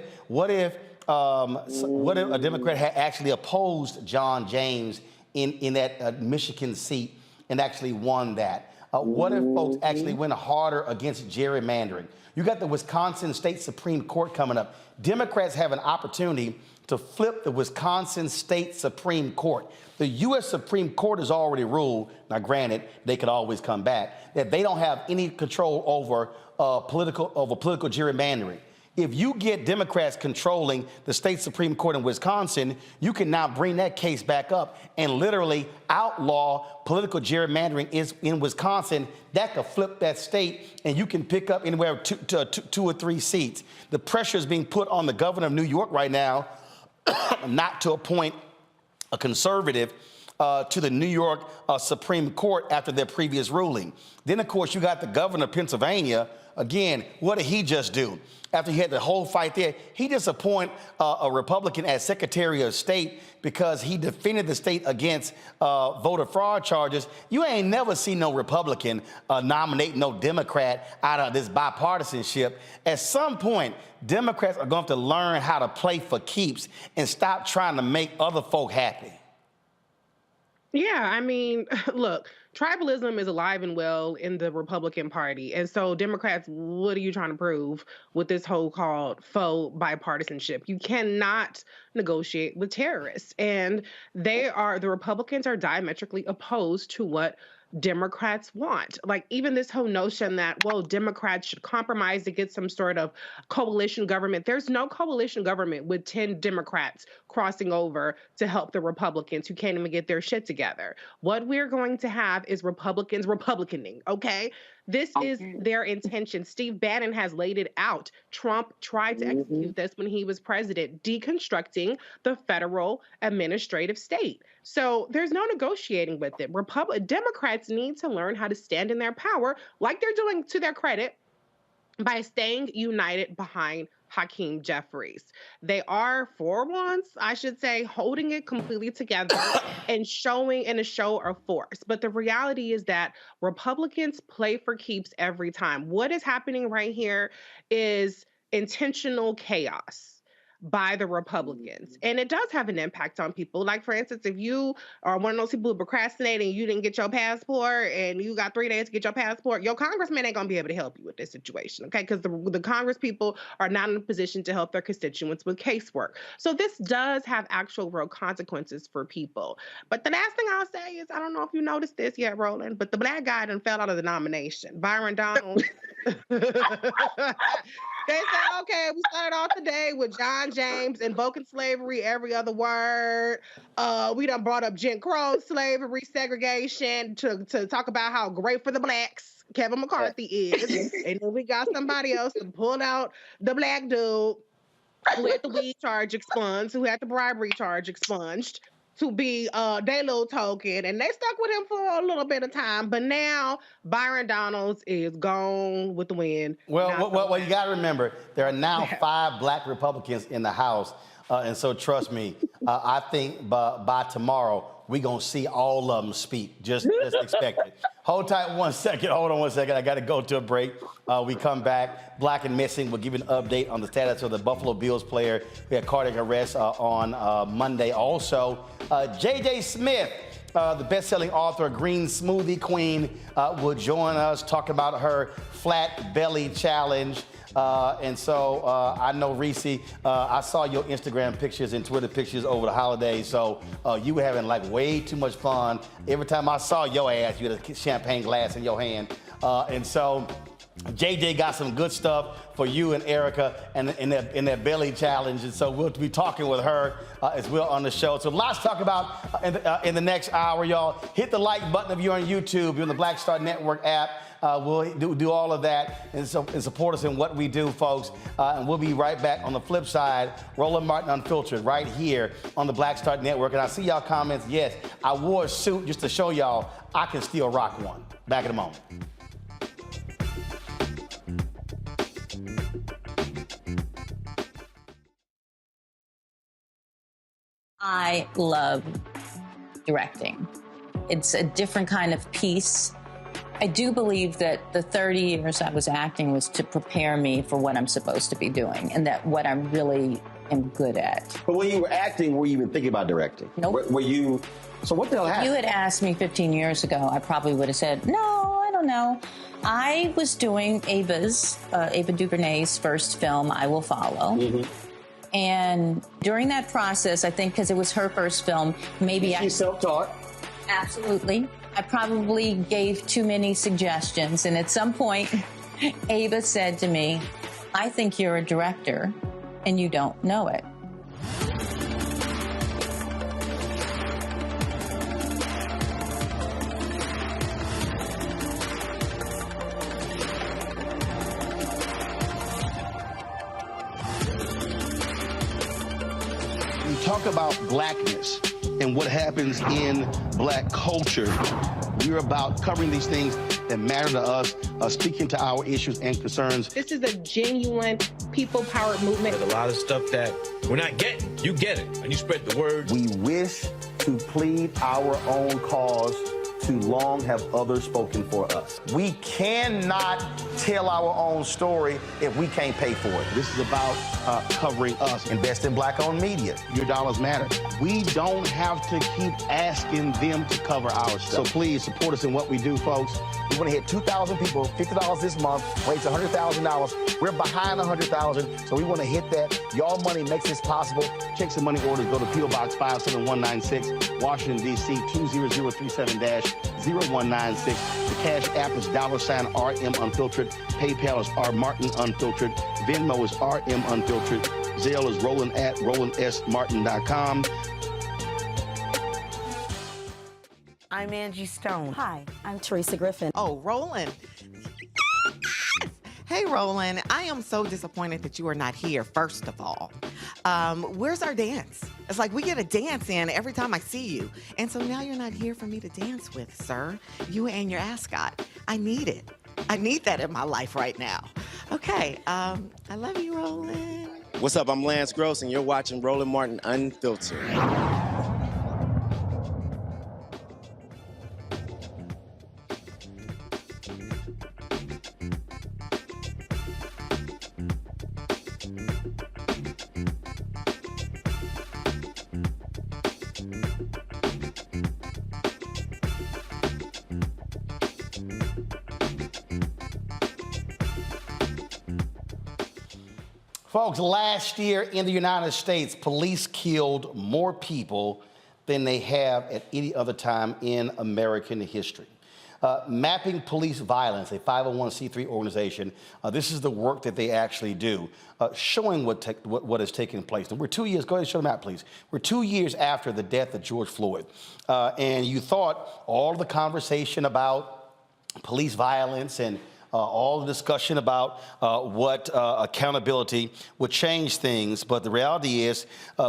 a Democrat had actually opposed John James in that Michigan seat and actually won that? What if folks actually went harder against gerrymandering? You got the Wisconsin State Supreme Court coming up. Democrats have an opportunity to flip the Wisconsin State Supreme Court. The U.S. Supreme Court has already ruled, now granted, they could always come back, that they don't have any control over political gerrymandering. If you get Democrats controlling the state Supreme Court in Wisconsin, you can now bring that case back up and literally outlaw political gerrymandering in Wisconsin. That could flip that state, and you can pick up anywhere two or three seats. The pressure is being put on the governor of New York right now not to appoint a conservative to the New York Supreme Court after their previous ruling. Then, of course, you got the governor of Pennsylvania. Again, what did he just do? After he had the whole fight there, he just appointed a Republican as Secretary of State because he defended the state against voter fraud charges. You ain't never seen no Republican nominate no Democrat out of this bipartisanship. At some point, Democrats are going to have to learn how to play for keeps and stop trying to make other folk happy. Yeah, I mean, look, tribalism is alive and well in the Republican Party. And so Democrats, what are you trying to prove with this whole called faux bipartisanship? You cannot negotiate with terrorists. And the Republicans are diametrically opposed to what Democrats want. Like even this whole notion that, well, Democrats should compromise to get some sort of coalition government. There's no coalition government with 10 Democrats crossing over to help the Republicans who can't even get their shit together. What we're going to have is Republicans republicaning, okay? This is their intention. Steve Bannon has laid it out. Trump tried to execute this when he was president, deconstructing the federal administrative state. So there's no negotiating with it. Democrats need to learn how to stand in their power, like they're doing to their credit, by staying united behind Hakeem Jeffries. They are, for once, I should say, holding it completely together and showing in a show of force. But the reality is that Republicans play for keeps every time. What is happening right here is intentional chaos by the Republicans. And it does have an impact on people. Like, for instance, if you are one of those people who procrastinate and you didn't get your passport and you got 3 days to get your passport, your congressman ain't gonna be able to help you with this situation, okay? Because the Congress people are not in a position to help their constituents with casework. So this does have actual real consequences for people. But the last thing I'll say is, I don't know if you noticed this yet, Roland, but the black guy done fell out of the nomination. Byron Donald. They said, okay, we started off today with John James invoking slavery, every other word. We done brought up Jim Crow, slavery, segregation, to talk about how great for the blacks Kevin McCarthy is. And then we got somebody else to pull out the black dude who had the weed charge expunged, who had the bribery charge expunged, to be their little token, and they stuck with him for a little bit of time. But now Byron Donalds is gone with the wind. Well, you got to remember, there are now 5 black Republicans in the House, and so trust me, I think by tomorrow, we're going to see all of them speak. Just expect it. Hold tight 1 second. Hold on 1 second. I got to go to a break. We come back. Black and Missing. We'll give you an update on the status of the Buffalo Bills player. We had cardiac arrest on Monday. Also, J.J. Smith, the best-selling author, Green Smoothie Queen, will join us, talk about her flat belly challenge. And so I know, Reese, I saw your Instagram pictures and Twitter pictures over the holidays. So you were having like way too much fun. Every time I saw your ass, you had a champagne glass in your hand. And so JJ got some good stuff for you and Erica and in their belly challenge. And so we'll be talking with her as well on the show. So lots to talk about in the next hour, y'all. Hit the like button if you're on YouTube, you're on the Black Star Network app. We'll do all of that and support us in what we do, folks. And we'll be right back on the flip side. Roland Martin Unfiltered right here on the Black Star Network. And I see y'all comments. Yes, I wore a suit just to show y'all I can still rock one. Back in a moment. I love directing. It's a different kind of piece. I do believe that the 30 years I was acting was to prepare me for what I'm supposed to be doing and that what I really am good at. But when you were acting, were you even thinking about directing? Nope. Were you, so what the hell happened? If you had asked me 15 years ago, I probably would have said, no, I don't know. I was doing Ava DuVernay's first film, I Will Follow. Mm-hmm. And during that process, I think because it was her first film, maybe She's self-taught. Absolutely. I probably gave too many suggestions. And at some point, Ava said to me, I think you're a director and you don't know it. Talk about blackness and what happens in black culture. We're about covering these things that matter to us, speaking to our issues and concerns. This is a genuine people-powered movement. There's a lot of stuff that we're not getting. You get it, and you spread the word. We wish to plead our own cause. Too long have others spoken for us. We cannot tell our own story if we can't pay for it. This is about covering us. Invest in black-owned media. Your dollars matter. We don't have to keep asking them to cover our stuff. So please support us in what we do, folks. We want to hit 2,000 people, $50 this month, raise $100,000. We're behind 100,000, so we want to hit that. Y'all money makes this possible. Check some money orders. Go to P.O. Box 57196, Washington, D.C. 20037-0196. The Cash App is $RM Unfiltered. PayPal is R Martin Unfiltered. Venmo is RM Unfiltered. Zelle is Roland at RolandSMartin.com. I'm Angie Stone. Hi, I'm Teresa Griffin. Oh, Roland. Hey, Roland, I am so disappointed that you are not here, first of all. Where's our dance? It's like we get a dance in every time I see you. And so now you're not here for me to dance with, sir. You and your ascot. I need it. I need that in my life right now. Okay, I love you, Roland. What's up? I'm Lance Gross, and you're watching Roland Martin Unfiltered. Folks, last year in the United States, police killed more people than they have at any other time in American history. Mapping Police Violence, a 501c3 organization, this is the work that they actually do, showing what is taking place. And we're 2 years, go ahead and show the map, please. We're 2 years after the death of George Floyd. And you thought all the conversation about police violence and all the discussion about what accountability would change things. But the reality is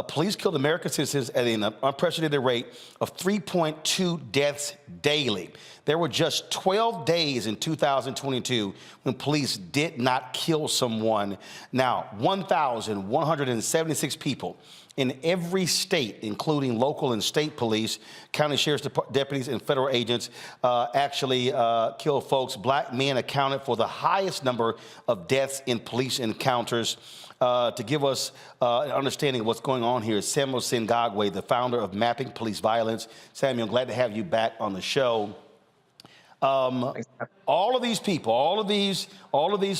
police killed American citizens at an unprecedented rate of 3.2 deaths daily. There were just 12 days in 2022 when police did not kill someone. Now, 1,176 people in every state, including local and state police, county sheriff's deputies, and federal agents, actually killed folks. Black men accounted for the highest number of deaths in police encounters. To give us an understanding of what's going on here is Samuel Sinyangwe, the founder of Mapping Police Violence. Samuel, glad to have you back on the show. All of these people, all of these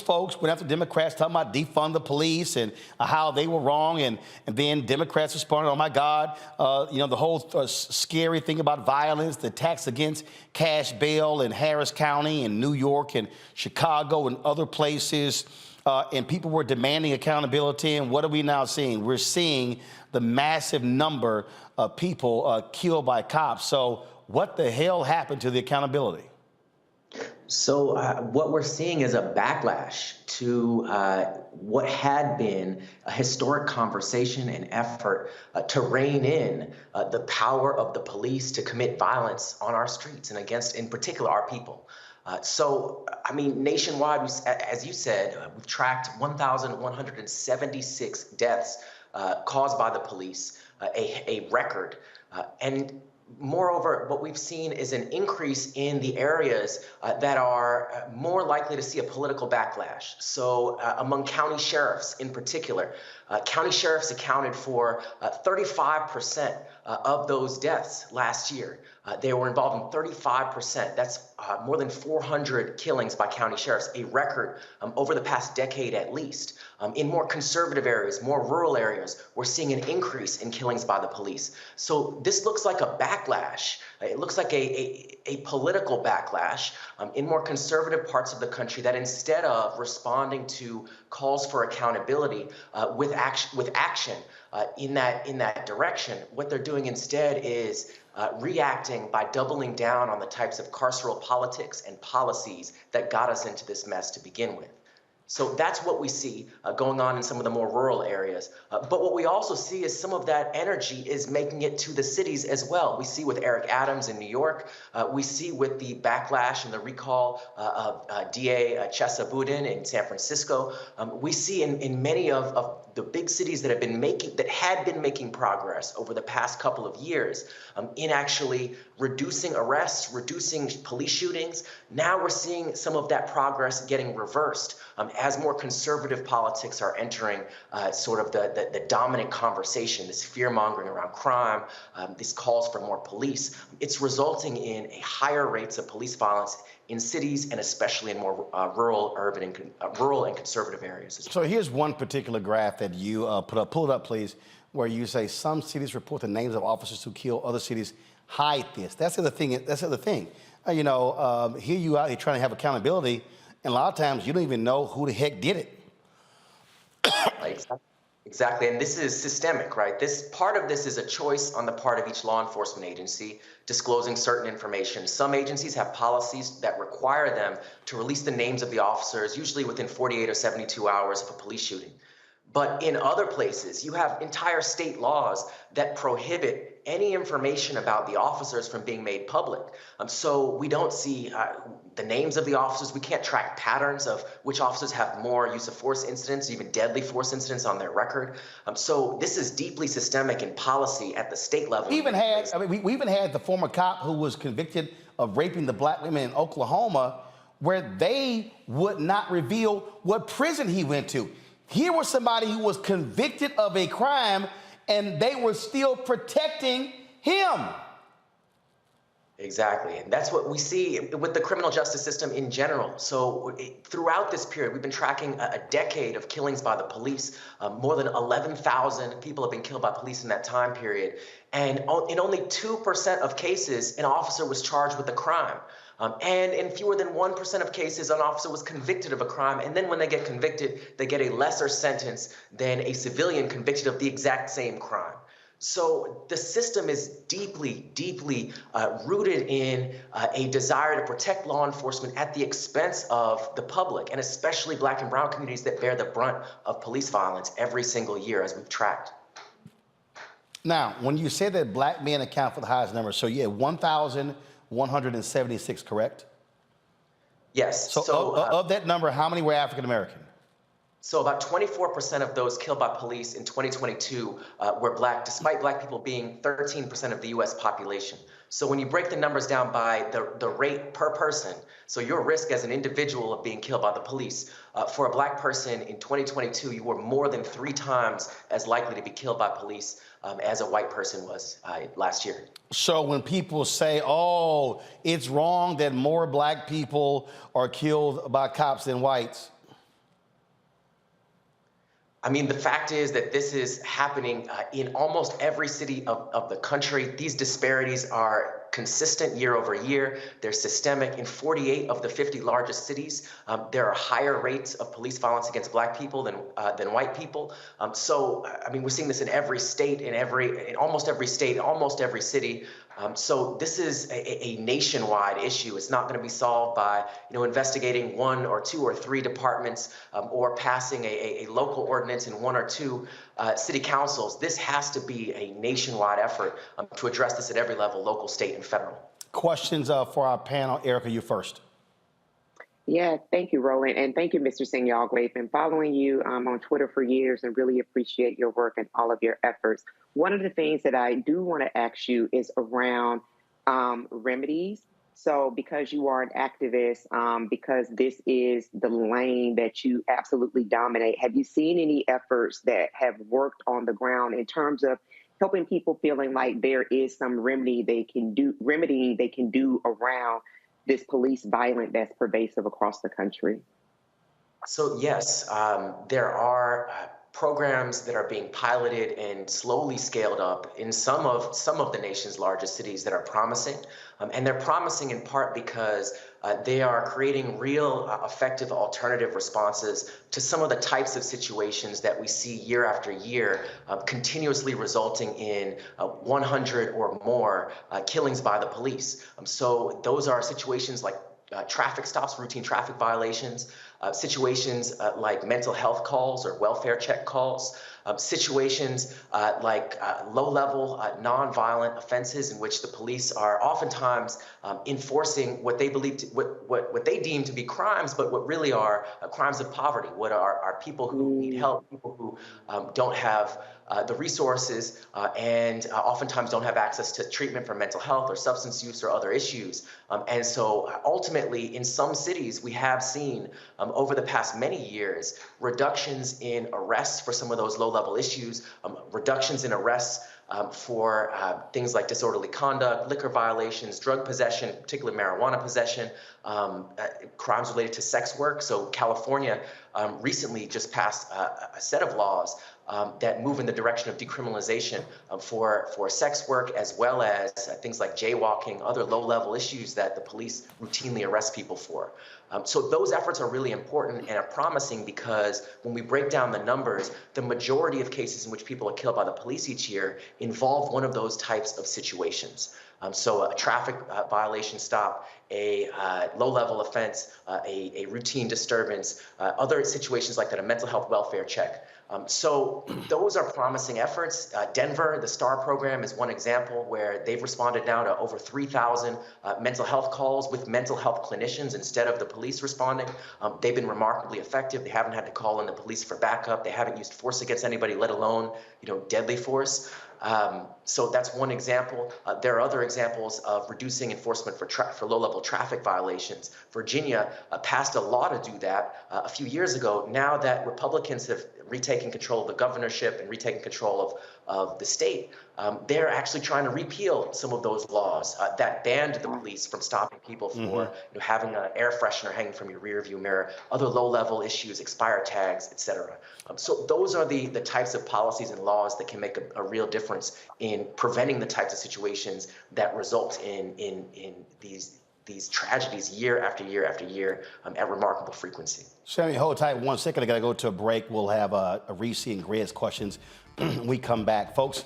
folks went after Democrats talking about defund the police and how they were wrong, and then Democrats responded, oh my God, the whole scary thing about violence, the attacks against Cash Bail in Harris County and New York and Chicago and other places, and people were demanding accountability. And what are we now seeing? We're seeing the massive number of people killed by cops. So what the hell happened to the accountability? So what we're seeing is a backlash to what had been a historic conversation and effort to rein in the power of the police to commit violence on our streets and against, in particular, our people. Nationwide, as you said, we've tracked 1,176 deaths caused by the police, a record. And moreover, what we've seen is an increase in the areas that are more likely to see a political backlash. So among county sheriffs in particular, county sheriffs accounted for 35% of those deaths last year. They were involved in 35%. That's more than 400 killings by county sheriffs, a record over the past decade at least. In more conservative areas, more rural areas, we're seeing an increase in killings by the police. So this looks like a backlash. It looks like a political backlash in more conservative parts of the country that instead of responding to calls for accountability with action in that direction, what they're doing instead is reacting by doubling down on the types of carceral politics and policies that got us into this mess to begin with. So that's what we see going on in some of the more rural areas. But what we also see is some of that energy is making it to the cities as well. We see with Eric Adams in New York. We see with the backlash and the recall of DA Chesa Boudin in San Francisco. We see in many of the big cities that had been making progress over the past couple of years in actually reducing arrests, reducing police shootings. Now we're seeing some of that progress getting reversed as more conservative politics are entering sort of the dominant conversation, this fear-mongering around crime, these calls for more police. It's resulting in a higher rates of police violence in cities and especially in more rural and conservative areas. So here's one particular graph that you put up. Pull it up, please, where you say some cities report the names of officers who kill, other cities hide this. That's the other thing. Here you out here trying to have accountability, and a lot of times you don't even know who the heck did it. Exactly, and this is systemic, right? Part of this is a choice on the part of each law enforcement agency disclosing certain information. Some agencies have policies that require them to release the names of the officers, usually within 48 or 72 hours of a police shooting. But in other places, you have entire state laws that prohibit any information about the officers from being made public. So we don't see the names of the officers. We can't track patterns of which officers have more use of force incidents, even deadly force incidents on their record. So this is deeply systemic in policy at the state level. We even had the former cop who was convicted of raping the black women in Oklahoma, where they would not reveal what prison he went to. Here was somebody who was convicted of a crime, and they were still protecting him. Exactly. And that's what we see with the criminal justice system in general. So throughout this period, we've been tracking a decade of killings by the police. More than 11,000 people have been killed by police in that time period. And in only 2% of cases, an officer was charged with a crime. And in fewer than 1% of cases, an officer was convicted of a crime. And then when they get convicted, they get a lesser sentence than a civilian convicted of the exact same crime. So the system is deeply, deeply rooted in a desire to protect law enforcement at the expense of the public, and especially Black and brown communities that bear the brunt of police violence every single year, as we've tracked. Now, when you say that Black men account for the highest number, so you had 1,176, correct? Yes. So, of that number, how many were African American? So about 24% of those killed by police in 2022 were Black, despite Black people being 13% of the U.S. population. So when you break the numbers down by the rate per person, so your risk as an individual of being killed by the police, for a Black person in 2022, you were more than 3 times as likely to be killed by police as a white person was last year. So when people say, oh, it's wrong that more Black people are killed by cops than whites, I mean, the fact is that this is happening in almost every city of the country. These disparities are consistent year over year. They're systemic. In 48 of the 50 largest cities, there are higher rates of police violence against Black people than white people. So, I mean, we're seeing this in every state, in almost every state, in almost every city. So this is a nationwide issue. It's not going to be solved by, investigating 1 or 2 or 3 departments or passing a local ordinance in 1 or 2 city councils. This has to be a nationwide effort to address this at every level, local, state, and federal. Questions for our panel. Erica, you first. Yeah, thank you, Roland. And thank you, Mr. Sinyangwe. I've been following you on Twitter for years and really appreciate your work and all of your efforts. One of the things that I do want to ask you is around remedies. So because you are an activist, because this is the lane that you absolutely dominate, have you seen any efforts that have worked on the ground in terms of helping people feeling like there is some remedy they can do around this police violence that's pervasive across the country? So yes, there are programs that are being piloted and slowly scaled up in some of the nation's largest cities that are promising. And they're promising in part because they are creating real effective alternative responses to some of the types of situations that we see year after year, continuously resulting in 100 or more killings by the police. So those are situations like traffic stops, routine traffic violations, situations like mental health calls or welfare check calls, situations like low-level nonviolent offenses in which the police are oftentimes enforcing what they believe what they deem to be crimes, but what really are crimes of poverty. What are people who need help, people who don't have the resources and oftentimes don't have access to treatment for mental health or substance use or other issues. And so ultimately, in some cities, we have seen over the past many years reductions in arrests for some of those low-level issues, reductions in arrests for things like disorderly conduct, liquor violations, drug possession, particularly marijuana possession, crimes related to sex work. So California recently just passed a set of laws that move in the direction of decriminalization for sex work, as well as things like jaywalking, other low-level issues that the police routinely arrest people for. So those efforts are really important and are promising because when we break down the numbers, the majority of cases in which people are killed by the police each year involve one of those types of situations. So a traffic violation stop, a low-level offense, a routine disturbance, other situations like that, a mental health welfare check. So those are promising efforts. Denver, the STAR program is one example where they've responded now to over 3,000 mental health calls with mental health clinicians instead of the police responding. They've been remarkably effective. They haven't had to call in the police for backup. They haven't used force against anybody, let alone, deadly force. So that's one example. There are other examples of reducing enforcement for low-level traffic violations. Virginia passed a law to do that a few years ago. Now that Republicans have retaken control of the governorship and retaken control of the state, they're actually trying to repeal some of those laws that banned the police from stopping people for having an air freshener hanging from your rearview mirror, other low-level issues, expired tags, etc. So those are the types of policies and laws that can make a real difference in preventing the types of situations that result in these tragedies year after year after year at remarkable frequency. Sammy, hold tight 1 second. I got to go to a break. We'll have Reese and Greg's questions when we come back. Folks,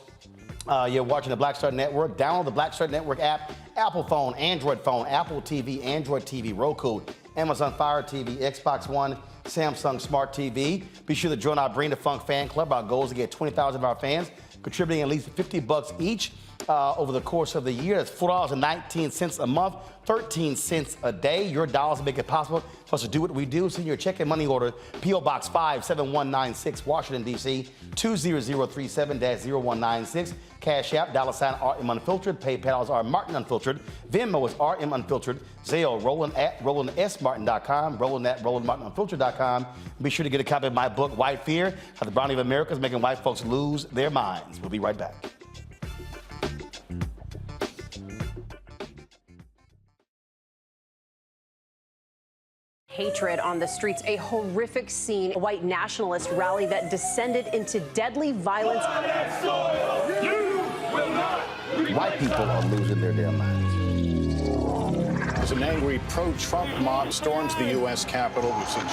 You're watching the Black Star Network. Download the Black Star Network app, Apple phone, Android phone, Apple TV, Android TV, Roku, Amazon Fire TV, Xbox One, Samsung Smart TV. Be sure to join our Bring the Funk fan club. Our goal is to get 20,000 of our fans contributing at least $50 each over the course of the year. That's $4.19 a month, 13 cents a day. Your dollars make it possible for us to do what we do. Send your check and money order, P.O. Box 57196, Washington, D.C., 20037-0196. Cash App, $RM Unfiltered. PayPal is R Martin Unfiltered. Venmo is RM Unfiltered. Zelle, Roland at RolandSMartin.com. Roland at RolandMartinUnfiltered.com. Be sure to get a copy of my book, White Fear, How the Brownie of America is Making White Folks Lose Their Minds. We'll be right back. Hatred on the streets, a horrific scene, a white nationalist rally that descended into deadly violence. White people are losing their damn minds. As an angry pro-Trump mob storms the U.S. Capitol, we've seen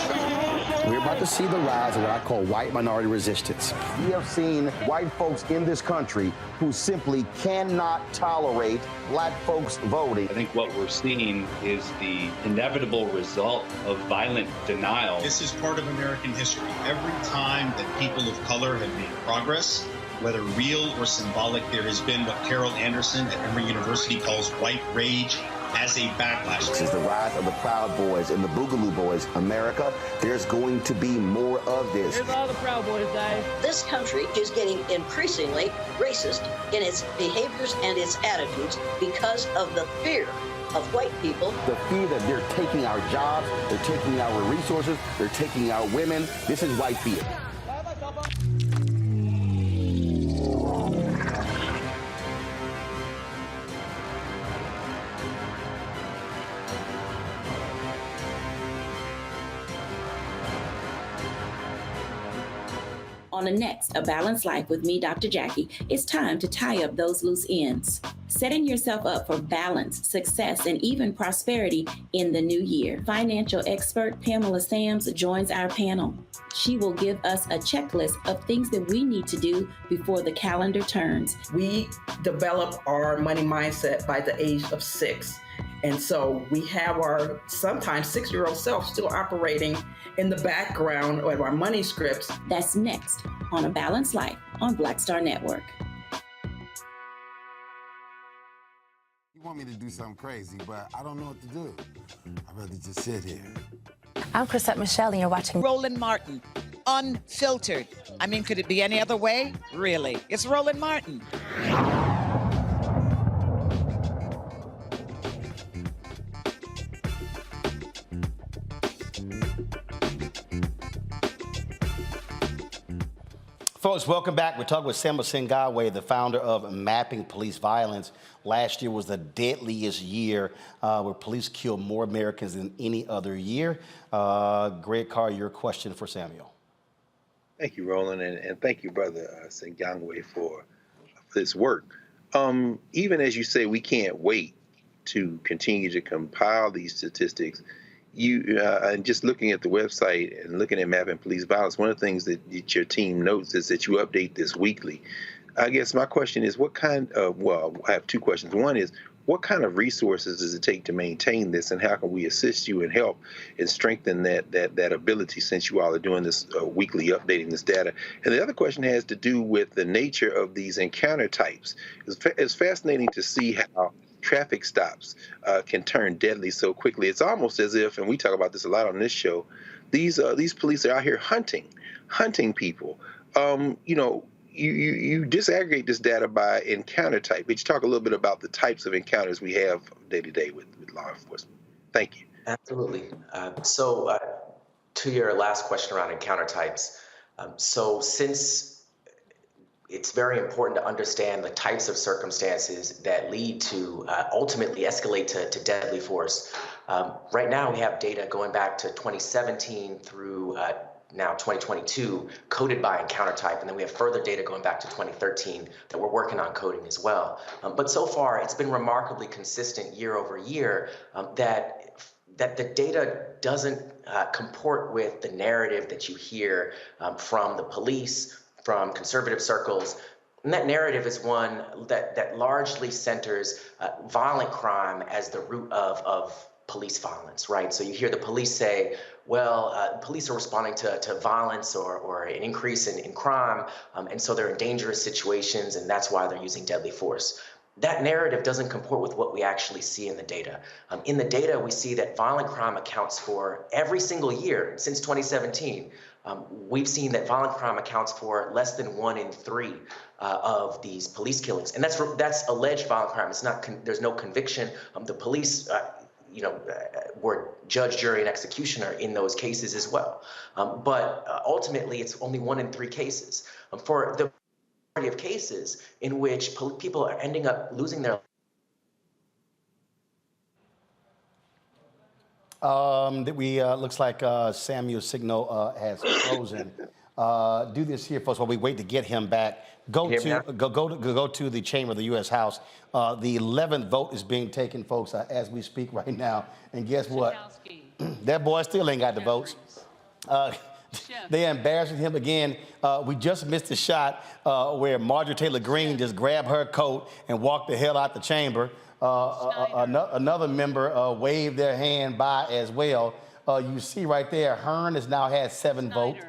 We're about to see the rise of what I call white minority resistance. We have seen white folks in this country who simply cannot tolerate black folks voting. I think what we're seeing is the inevitable result of violent denial. This is part of American history. Every time that people of color have made progress, whether real or symbolic, there has been what Carol Anderson at Emory University calls white rage as a backlash. This is the rise of the Proud Boys and the Boogaloo Boys. America, there's going to be more of this. Here's all the Proud Boys, Dave. This country is getting increasingly racist in its behaviors and its attitudes because of the fear of white people. The fear that they're taking our jobs, they're taking our resources, they're taking our women. This is white fear. On the next A Balanced Life with me, Dr. Jackie, it's time to tie up those loose ends. Setting yourself up for balance, success, and even prosperity in the new year. Financial expert Pamela Sams joins our panel. She will give us a checklist of things that we need to do before the calendar turns. We develop our money mindset by the age of 6. And so we have our sometimes 6-year-old self still operating in the background of our money scripts. That's next on A Balanced Life on Black Star Network. You want me to do something crazy, but I don't know what to do. I'd rather just sit here. I'm Chrisette Michelle, and you're watching Roland Martin, Unfiltered. I mean, could it be any other way? Really? It's Roland Martin. Folks, welcome back. We're talking with Samuel Sinyangwe, the founder of Mapping Police Violence. Last year was the deadliest year where police killed more Americans than any other year. Greg Carr, your question for Samuel. Thank you, Roland, and thank you, Brother Sinyangwe, for this work. Even as you say, we can't wait to continue to compile these statistics. And just looking at the website and looking at Mapping Police Violence, one of the things that your team notes is that you update this weekly. I guess my question is, what kind of, well, I have two questions. One is, what kind of resources does it take to maintain this, and how can we assist you and help and strengthen that ability, since you all are doing this weekly updating this data? And the other question has to do with the nature of these encounter types. It's fascinating to see how traffic stops can turn deadly so quickly. It's almost as if, and we talk about this a lot on this show, these police are out here hunting people. You disaggregate this data by encounter type. Could you talk a little bit about the types of encounters we have day to day with law enforcement? Thank you. Absolutely. So to your last question around encounter types, so since it's very important to understand the types of circumstances that lead to ultimately escalate to deadly force. Right now, we have data going back to 2017 through now 2022, coded by encounter type, and then we have further data going back to 2013 that we're working on coding as well. But so far, it's been remarkably consistent year over year that the data doesn't comport with the narrative that you hear from the police, from conservative circles, And that narrative is one that largely centers violent crime as the root of police violence, right? So you hear the police say, well, police are responding to violence or an increase in crime, and so they're in dangerous situations, and that's why they're using deadly force. That narrative doesn't comport with what we actually see in the data. In the data, we see that violent crime accounts for every single year since 2017. We've seen that violent crime accounts for less than 1 in 3 of these police killings, and that's alleged violent crime. It's not. There's no conviction. The police, were judge, jury, and executioner in those cases as well. But ultimately, it's only 1 in 3 cases. For the majority of cases in which people are ending up losing their looks like Samuel Signal has frozen. Do this here, folks, while we wait to get him back. Go to the chamber of the U.S. House. The 11th vote is being taken, folks, as we speak right now. And guess what? That boy still ain't got the votes. They're embarrassing him again. We just missed a shot where Marjorie Taylor Greene just grabbed her coat and walked the hell out the chamber. Another member waved their hand by as well. You see right there, Hearn has now had 7 votes.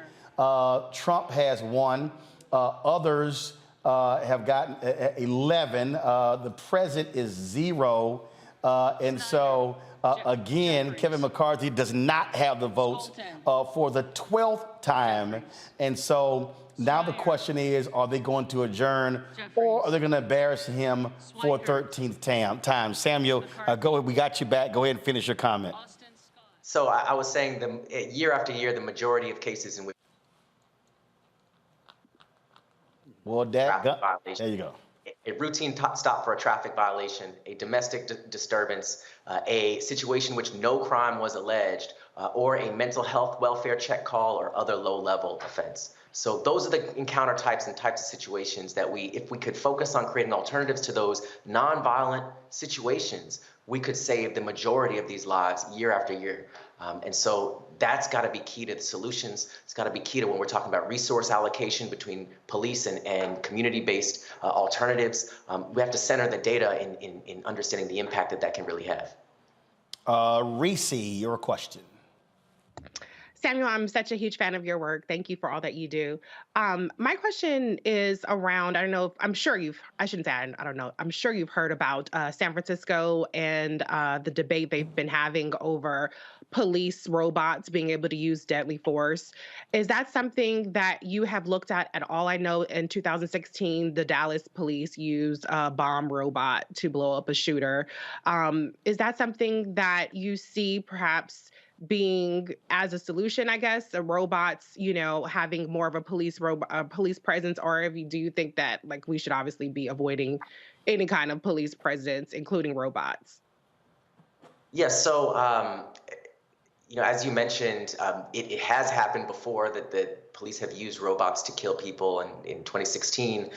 Trump has 1. Others have gotten 11. The president is 0. And so, again, Kevin McCarthy does not have the votes for the 12th time. And so now the question is, are they going to adjourn or are they going to embarrass him for a 13th time? Samuel, go ahead. We got you back. Go ahead and finish your comment. So I was saying year after year, the majority of cases in which there you go. A routine stop for a traffic violation, a domestic disturbance, a situation in which no crime was alleged, or a mental health welfare check call or other low-level offense. So those are the encounter types and types of situations that if we could focus on creating alternatives to those nonviolent situations, we could save the majority of these lives year after year. And so that's got to be key to the solutions. It's got to be key to when we're talking about resource allocation between police and community-based alternatives. We have to center the data in understanding the impact that can really have. Reese, your question. Samuel, I'm such a huge fan of your work. Thank you for all that you do. My question is around, I don't know, I'm sure you've heard about San Francisco and the debate they've been having over police robots being able to use deadly force. Is that something that you have looked at all? I know in 2016, the Dallas police used a bomb robot to blow up a shooter. Is that something that you see perhaps being as a solution, I guess, the robots, having more of a police presence, or do you think that we should obviously be avoiding any kind of police presence, including robots? Yes. So, as you mentioned, it has happened before that the police have used robots to kill people. And in 2016,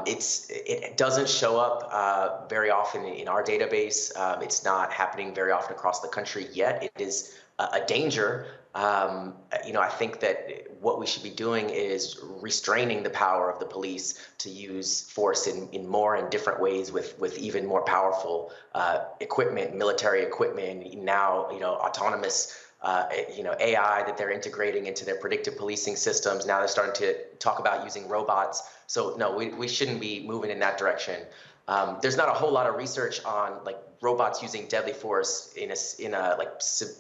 it doesn't show up very often in our database. It's not happening very often across the country yet. It is a danger. I think that what we should be doing is restraining the power of the police to use force in more and different ways with even more powerful equipment, military equipment, now, autonomous AI that they're integrating into their predictive policing systems. Now they're starting to talk about using robots. So no, we shouldn't be moving in that direction. There's not a whole lot of research on robots using deadly force in a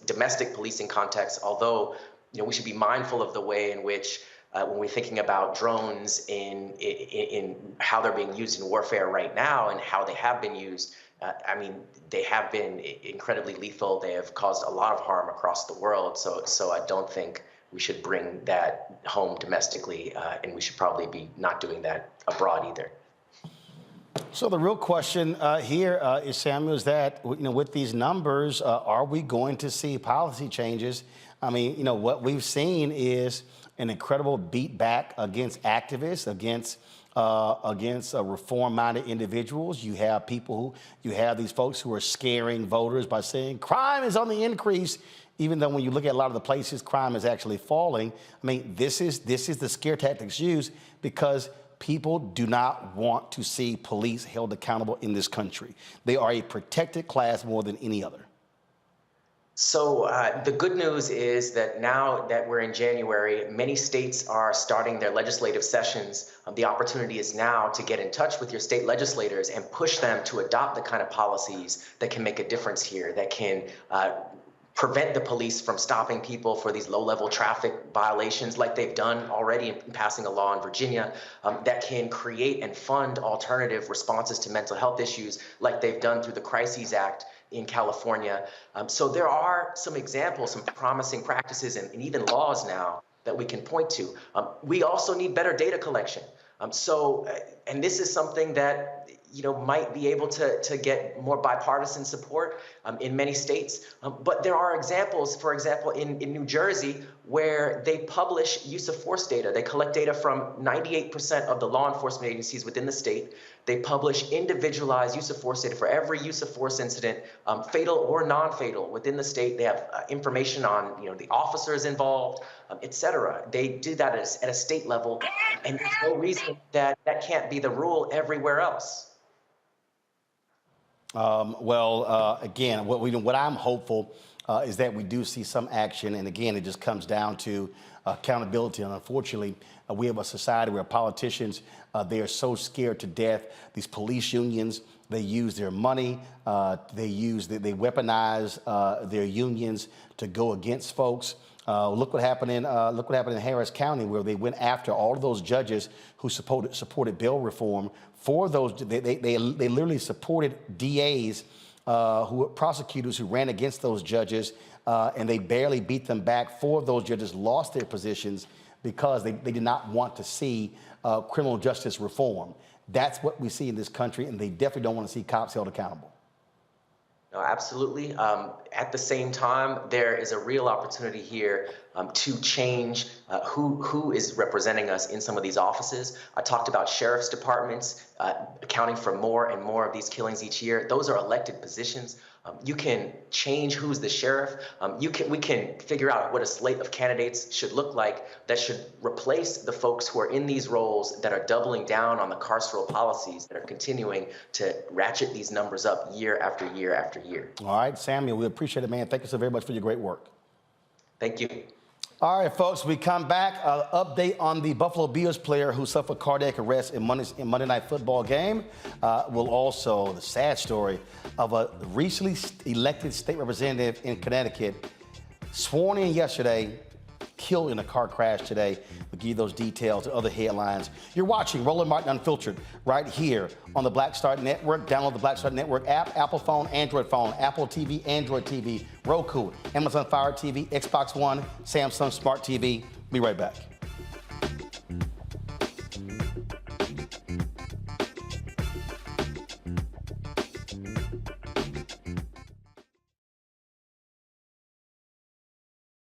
domestic policing context, although we should be mindful of the way in which when we're thinking about drones in how they're being used in warfare right now and how they have been used. They have been incredibly lethal. They have caused a lot of harm across the world. So I don't think we should bring that home domestically, and we should probably be not doing that abroad either. So the real question here is, Samuel, is that with these numbers, are we going to see policy changes? What we've seen is an incredible beat back against activists, against reform-minded individuals. You have these folks who are scaring voters by saying crime is on the increase, even though when you look at a lot of the places, crime is actually falling. This is the scare tactics used because people do not want to see police held accountable in this country. They are a protected class more than any other. So the good news is that now that we're in January, many states are starting their legislative sessions. The opportunity is now to get in touch with your state legislators and push them to adopt the kind of policies that can make a difference here, that can prevent the police from stopping people for these low-level traffic violations like they've done already in passing a law in Virginia, that can create and fund alternative responses to mental health issues like they've done through the Crises Act in California. So there are some examples, some promising practices and even laws now that we can point to. We also need better data collection. And this is something that might be able to get more bipartisan support in many states. But there are examples, for example, in New Jersey, where they publish use of force data. They collect data from 98% of the law enforcement agencies within the state. They publish individualized use of force data for every use of force incident, fatal or non-fatal, within the state. They have information on the officers involved, et cetera. They do that at a state level, and there's no reason that can't be the rule everywhere else. Again, what I'm hopeful is that we do see some action, and again, it just comes down to accountability. And unfortunately, we have a society where politicians, they are so scared to death. These police unions, they use their money, they weaponize their unions to go against folks. Look what happened in Harris County, where they went after all of those judges who supported bail reform. For those, they literally supported DAs, prosecutors who ran against those judges, and they barely beat them back. 4 of those judges lost their positions because they did not want to see criminal justice reform. That's what we see in this country, and they definitely don't want to see cops held accountable. No, absolutely. At the same time, there is a real opportunity here to change who is representing us in some of these offices. I talked about sheriff's departments accounting for more and more of these killings each year. Those are elected positions. You can change who's the sheriff. We can figure out what a slate of candidates should look like that should replace the folks who are in these roles that are doubling down on the carceral policies that are continuing to ratchet these numbers up year after year after year. All right, Samuel, we appreciate it, man. Thank you so very much for your great work. Thank you. All right, folks, we come back. Update on the Buffalo Bills player who suffered cardiac arrest in Monday Night Football game. We'll also, the sad story of a recently elected state representative in Connecticut, sworn in yesterday, killed in a car crash today. We'll give you those details and other headlines. You're watching Roland Martin Unfiltered right here on the Black Star Network. Download the Black Star Network app, Apple phone, Android phone, Apple TV, Android TV, Roku, Amazon Fire TV, Xbox One, Samsung Smart TV. Be right back.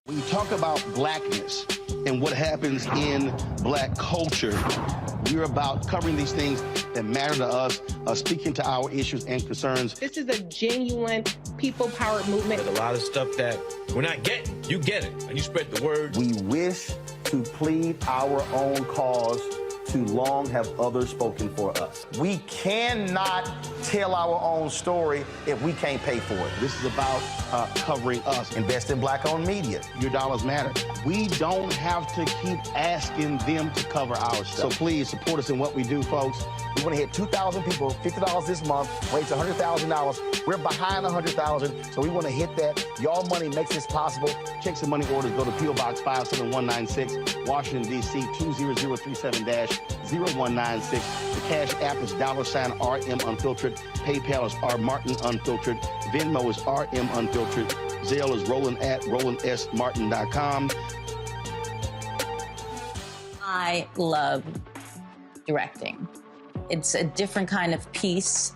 When you talk about blackness and what happens in black culture, we're about covering these things that matter to us, speaking to our issues and concerns. This is a genuine people-powered movement. There's a lot of stuff that we're not getting. You get it, and you spread the word. We wish to plead our own cause. Too long have others spoken for us. We cannot tell our own story if we can't pay for it. This is about covering us. Invest in black-owned media. Your dollars matter. We don't have to keep asking them to cover our stuff. So please support us in what we do, folks. We want to hit 2,000 people, $50 this month, raise $100,000. We're behind 100,000, so we want to hit that. Your money makes this possible. Check some money orders. Go to P.O. Box 57196, Washington, D.C. 20037-0196. The Cash App is $RM Unfiltered. PayPal is R Martin Unfiltered. Venmo is RM Unfiltered. Zelle is Roland@RolandSMartin.com. I love directing. It's a different kind of piece.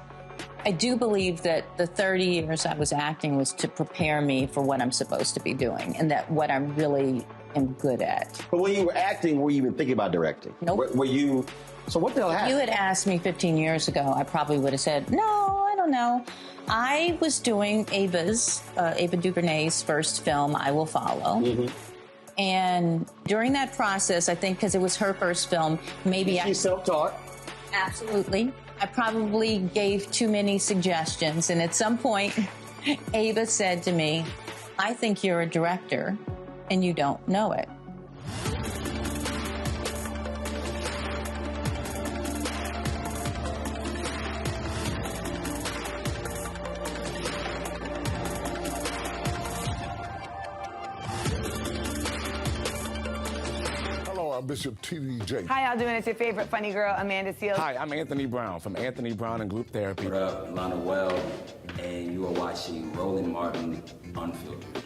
I do believe that the 30 years I was acting was to prepare me for what I'm supposed to be doing and that what I'm really am good at. But when you were acting, were you even thinking about directing? Nope. Were you? So what the hell happened? If you had asked me 15 years ago, I probably would have said, no, I don't know. I was doing Ava DuVernay's first film, I Will Follow. Mm-hmm. And during that process, I think because it was her first film, maybe She's self-taught. Absolutely. I probably gave too many suggestions. And at some point, Ava said to me, I think you're a director and you don't know it. Bishop TDJ. How y'all doing? It's your favorite funny girl, Amanda Seals. Hi, I'm Anthony Brown from Anthony Brown and Group Therapy. What up, Lana Well, and you are watching Roland Martin Unfiltered.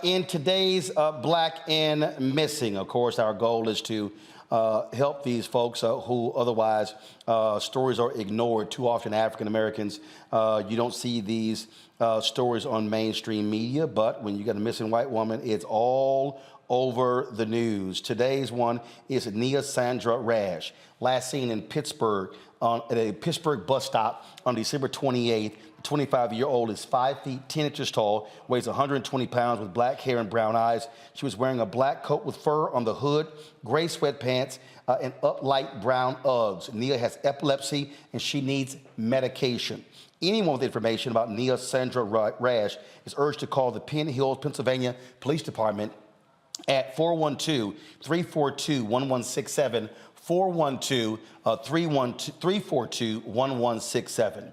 In today's Black and Missing, of course, our goal is to help these folks who otherwise stories are ignored. Too often, African Americans, you don't see these stories on mainstream media, but when you got a missing white woman, it's all over the news. Today's one is Nia Sandra Rash, last seen in Pittsburgh at a Pittsburgh bus stop on December 28th. 25-year-old is 5 feet 10 inches tall, weighs 120 pounds with black hair and brown eyes. She was wearing a black coat with fur on the hood, gray sweatpants, and light brown Uggs. Nia has epilepsy and she needs medication. Anyone with information about Nia Sandra Rash is urged to call the Penn Hills, Pennsylvania Police Department at 412-342-1167, 412-342-1167.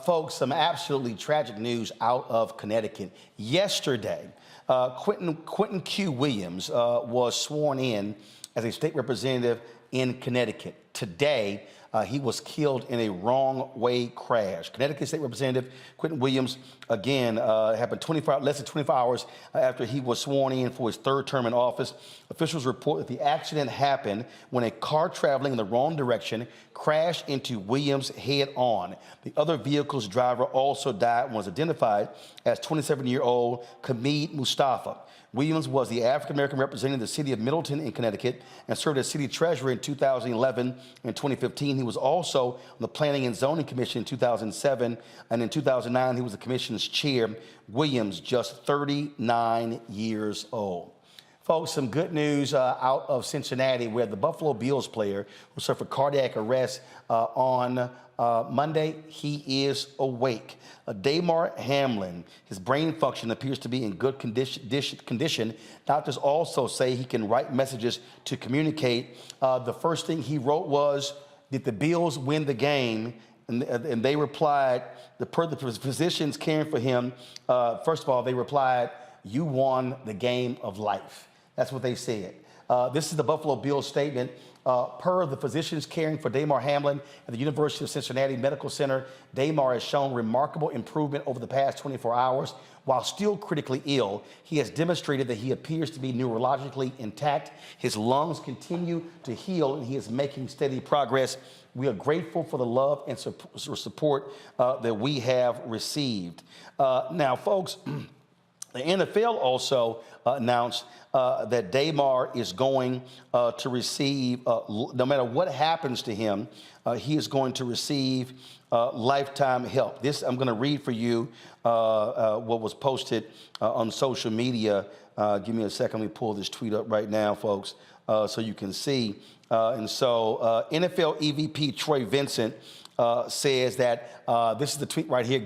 Folks, some absolutely tragic news out of Connecticut. Yesterday, Quentin Q Williams was sworn in as a state representative in Connecticut. Today, he was killed in a wrong-way crash. Connecticut State Representative Quentin Williams, again, happened less than 24 hours after he was sworn in for his third term in office. Officials report that the accident happened when a car traveling in the wrong direction crashed into Williams head-on. The other vehicle's driver also died and was identified as 27-year-old Kamid Mustafa. Williams was the African-American representing the city of Middleton in Connecticut and served as city treasurer in 2011 and 2015. He was also on the Planning and Zoning Commission in 2007, and in 2009, he was the commission's chair. Williams, just 39 years old. Folks, some good news out of Cincinnati, where the Buffalo Bills player who suffered cardiac arrest on Monday, he is awake. Damar Hamlin, his brain function appears to be in good condition. Doctors also say he can write messages to communicate. The first thing he wrote was, "Did the Bills win the game?" And they replied, the physicians caring for him, first of all, they replied, "You won the game of life." That's what they said. This is the Buffalo Bills statement. Per the physicians caring for Damar Hamlin at the University of Cincinnati Medical Center, Damar has shown remarkable improvement over the past 24 hours. While still critically ill, he has demonstrated that he appears to be neurologically intact. His lungs continue to heal, and he is making steady progress. We are grateful for the love and support that we have received. Now, folks, the NFL also announced that Damar is going to receive, no matter what happens to him, he is going to receive lifetime help. This, I'm going to read for you what was posted on social media. Give me a second. Let me pull this tweet up right now, folks, so you can see. NFL EVP Troy Vincent says that, this is the tweet right here,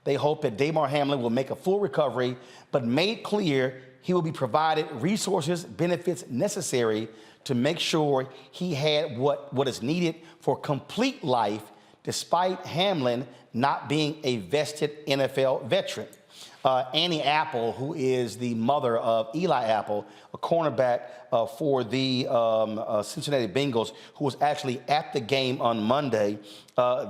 they hope that Damar Hamlin will make a full recovery, but made clear he will be provided resources, benefits necessary to make sure he had what is needed for complete life despite Hamlin not being a vested NFL veteran. Annie Apple, who is the mother of Eli Apple, a cornerback for the Cincinnati Bengals, who was actually at the game on Monday.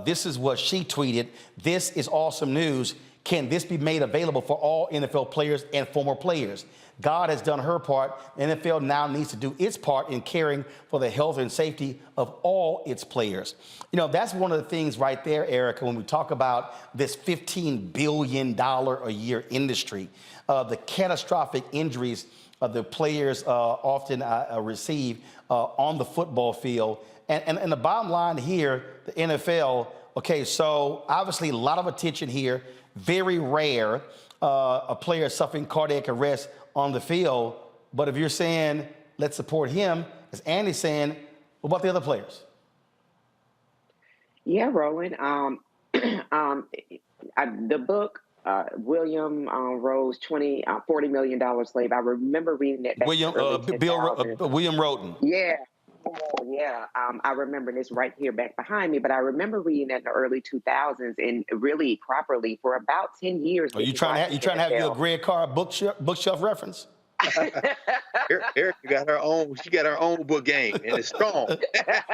This is what she tweeted. "This is awesome news. Can this be made available for all NFL players and former players? God has done her part. The NFL now needs to do its part in caring for the health and safety of all its players." You know, that's one of the things right there, Erica, when we talk about this $15 billion a year industry, the catastrophic injuries the players often receive on the football field. And the bottom line here, the NFL, okay, so obviously a lot of attention here. Very rare a player suffering cardiac arrest on the field. But if you're saying, let's support him, as Andy's saying, what about the other players? Yeah, Roland. The book, William Rose, $40 million Slave. I remember reading that. William Roden. Yeah. Oh, yeah. I remember this right here back behind me, but I remember reading that in the early 2000s and really properly for about 10 years. Are you trying to have your Greg Carr bookshelf reference? Erica got her own. She got her own book game, and it's strong.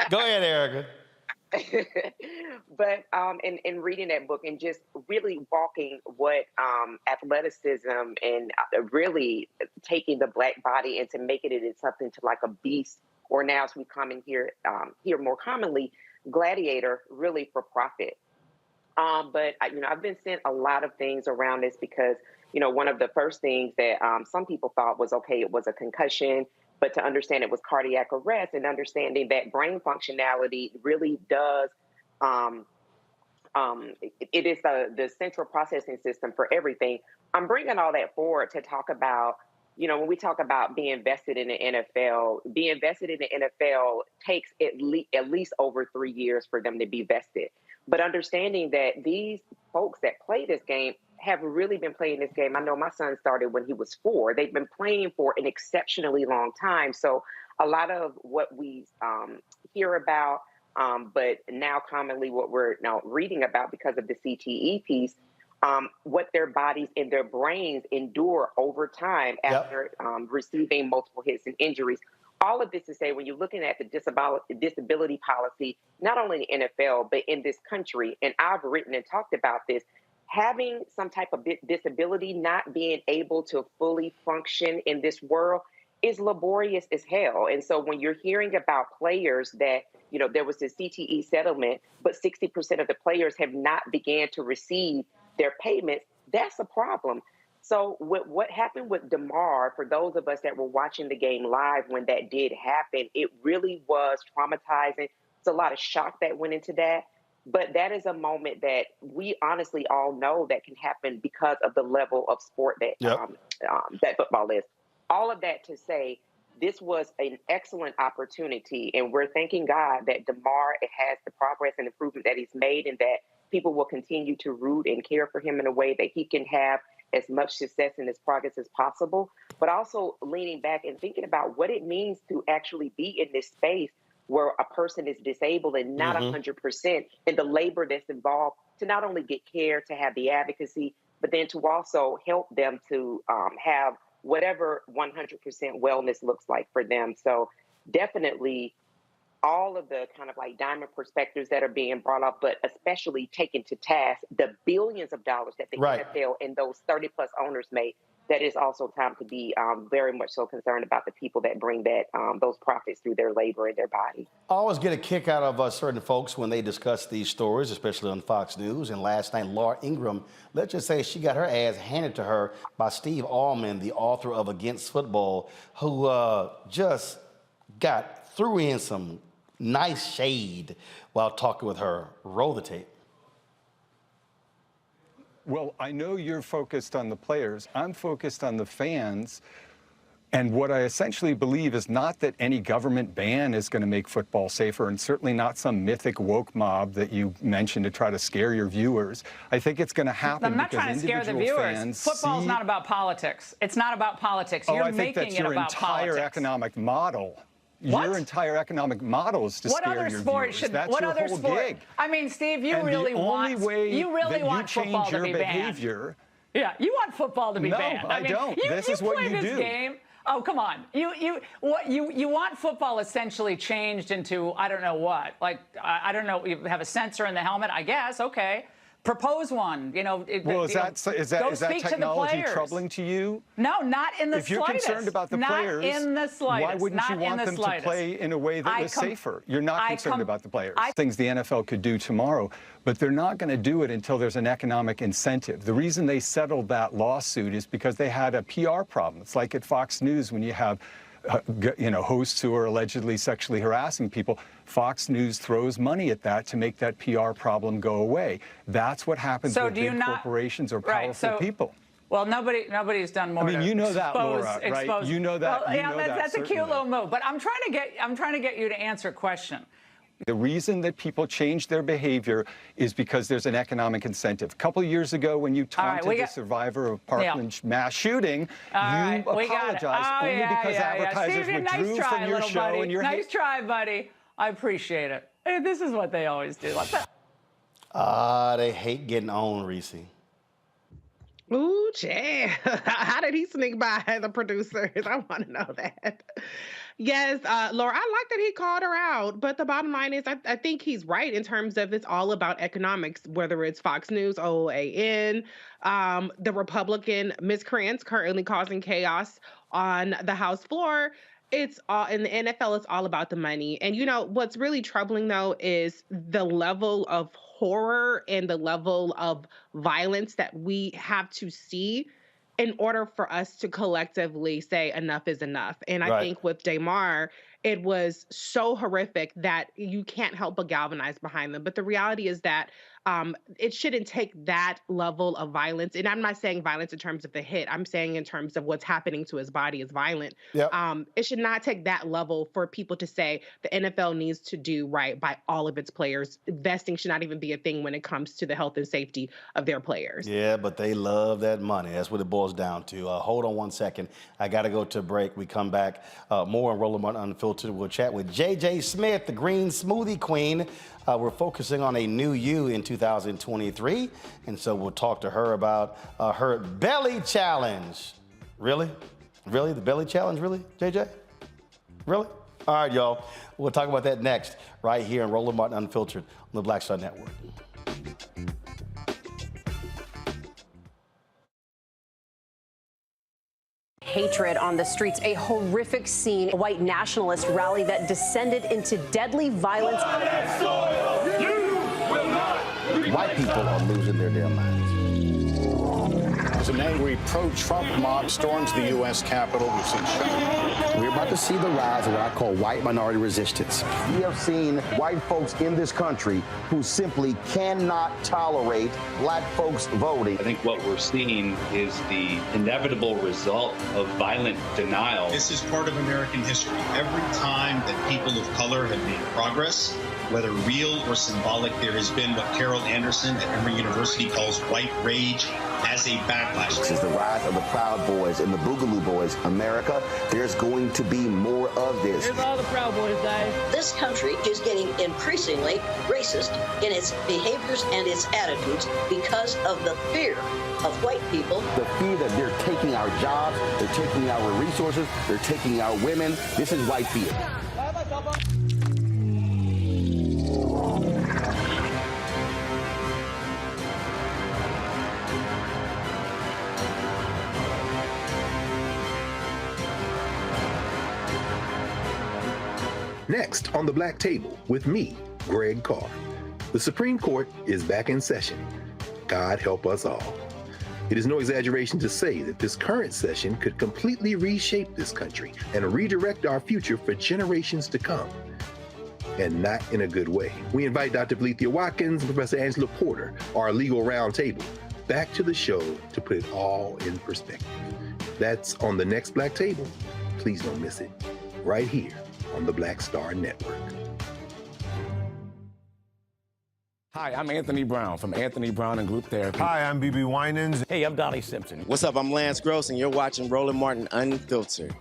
Go ahead, Erica. But in reading that book and just really walking what athleticism and really taking the Black body and to making it into something to like a beast, or now as we come in here more commonly, gladiator, really for profit. But I've been sent a lot of things around this because one of the first things that some people thought was, okay, it was a concussion, but to understand it was cardiac arrest and understanding that brain functionality really does, it is the central processing system for everything. I'm bringing all that forward to talk about, when we talk about being vested in the NFL, being vested in the NFL takes at least over 3 years for them to be vested. But understanding that these folks that play this game have really been playing this game. I know my son started when he was 4. They've been playing for an exceptionally long time. So a lot of what we hear about, but now commonly what we're now reading about because of the CTE piece, what their bodies and their brains endure over time after receiving multiple hits and injuries. All of this to say, when you're looking at the disability policy, not only in the NFL, but in this country, and I've written and talked about this, having some type of disability, not being able to fully function in this world is laborious as hell. And so when you're hearing about players that, there was this CTE settlement, but 60% of the players have not began to receive their payments, that's a problem. So what happened with DeMar, for those of us that were watching the game live when that did happen, it really was traumatizing. It's a lot of shock that went into that. But that is a moment that we honestly all know that can happen because of the level of sport that that football is. All of that to say, this was an excellent opportunity, and we're thanking God that DeMar has the progress and improvement that he's made, and that people will continue to root and care for him in a way that he can have as much success in his progress as possible, but also leaning back and thinking about what it means to actually be in this space where a person is disabled and not 100%, and the labor that's involved to not only get care, to have the advocacy, but then to also help them to have whatever 100% wellness looks like for them. So definitely all of the kind of like diamond perspectives that are being brought up, but especially taken to task the billions of dollars that the NFL and those 30 plus owners made. That is also time to be very much so concerned about the people that bring that those profits through their labor and their body. I always get a kick out of certain folks when they discuss these stories, especially on Fox News. And last night, Laura Ingraham, let's just say she got her ass handed to her by Steve Allman, the author of Against Football, who just threw in some nice shade while talking with her. Roll the tape. Well, I know you're focused on the players. I'm focused on the fans. And what I essentially believe is not that any government ban is going to make football safer, and certainly not some mythic woke mob that you mentioned to try to scare your viewers. I think it's going to happen. I'm not trying to scare the viewers. Football's not about politics. It's not about politics. You're I think making that's your it about entire politics. economic model your entire economic model is to scare your viewers. That's your whole gig. I mean, Steve, you really want football to be banned. Yeah, you want football to be banned. No, I don't. This is what you do. Game. Oh, come on. You want football essentially changed into, I don't know what. Like, I don't know, you have a sensor in the helmet, I guess, okay. Propose one, Well, is that technology troubling to you? No, not in the slightest. If you're concerned about the players, not in the slightest. why wouldn't you want them to play in a way that was safer? You're not concerned about the players. Things the NFL could do tomorrow, but they're not going to do it until there's an economic incentive. The reason they settled that lawsuit is because they had a PR problem. It's like at Fox News when you have hosts who are allegedly sexually harassing people. Fox News throws money at that to make that PR problem go away. That's what happens with big corporations or powerful people. Well, nobody's done more. I mean, you know that, Laura, right? You know that. Well, yeah, that's a cute little move. But I'm trying to get you to answer a question. The reason that people change their behavior is because there's an economic incentive. A couple of years ago, when you taunted the survivor of Parkland mass shooting, you apologized only because advertisers withdrew from your show. And nice try, buddy. I appreciate it. This is what they always do. They hate getting owned, Reese. Ooh, yeah. How did he sneak by the producers? I want to know that. Yes, Laura, I like that he called her out. But the bottom line is I think he's right in terms of it's all about economics, whether it's Fox News, OAN, the Republican miscreants currently causing chaos on the House floor. It's all in the NFL, it's all about the money. And what's really troubling though is the level of horror and the level of violence that we have to see in order for us to collectively say enough is enough. And I think with Damar, it was so horrific that you can't help but galvanize behind them. But the reality is that it shouldn't take that level of violence. And I'm not saying violence in terms of the hit. I'm saying in terms of what's happening to his body is violent. Yep. It should not take that level for people to say the NFL needs to do right by all of its players. Vesting should not even be a thing when it comes to the health and safety of their players. Yeah, but they love that money. That's what it boils down to. Hold on one second. I got to go to a break. We come back. More on Roland Martin Unfiltered. We'll chat with J.J. Smith, the green smoothie queen. We're focusing on a new you in 2023, and so we'll talk to her about her belly challenge. Really? Really? The belly challenge? Really, JJ? Really? All right, y'all. We'll talk about that next, right here on Roland Martin Unfiltered on the Black Star Network. Hatred on the streets, a horrific scene, a white nationalist rally that descended into deadly violence. White people are losing their damn minds. An angry pro-Trump mob storms the U.S. Capitol. We've seen We're about to see the rise of what I call white minority resistance. We have seen white folks in this country who simply cannot tolerate black folks voting. I think what we're seeing is the inevitable result of violent denial. This is part of American history. Every time that people of color have made progress, whether real or symbolic, there has been what Carol Anderson at Emory University calls white rage as a backlash. This is the rise of the Proud Boys and the Boogaloo Boys. America, there's going to be more of this. Here's all the Proud Boys, Dave. This country is getting increasingly racist in its behaviors and its attitudes because of the fear of white people. The fear that they're taking our jobs, they're taking our resources, they're taking our women. This is white fear. Next on the Black Table with me, Greg Carr. The Supreme Court is back in session. God help us all. It is no exaggeration to say that this current session could completely reshape this country and redirect our future for generations to come. And not in a good way. We invite Dr. Valethia Watkins and Professor Angela Porter, our legal roundtable, back to the show to put it all in perspective. That's on the next Black Table. Please don't miss it. Right here on the Black Star Network. Hi, I'm Anthony Brown from Anthony Brown and Group Therapy. Hi, I'm BB Winans. Hey, I'm Donnie Simpson. What's up? I'm Lance Gross, and you're watching Roland Martin Unfiltered.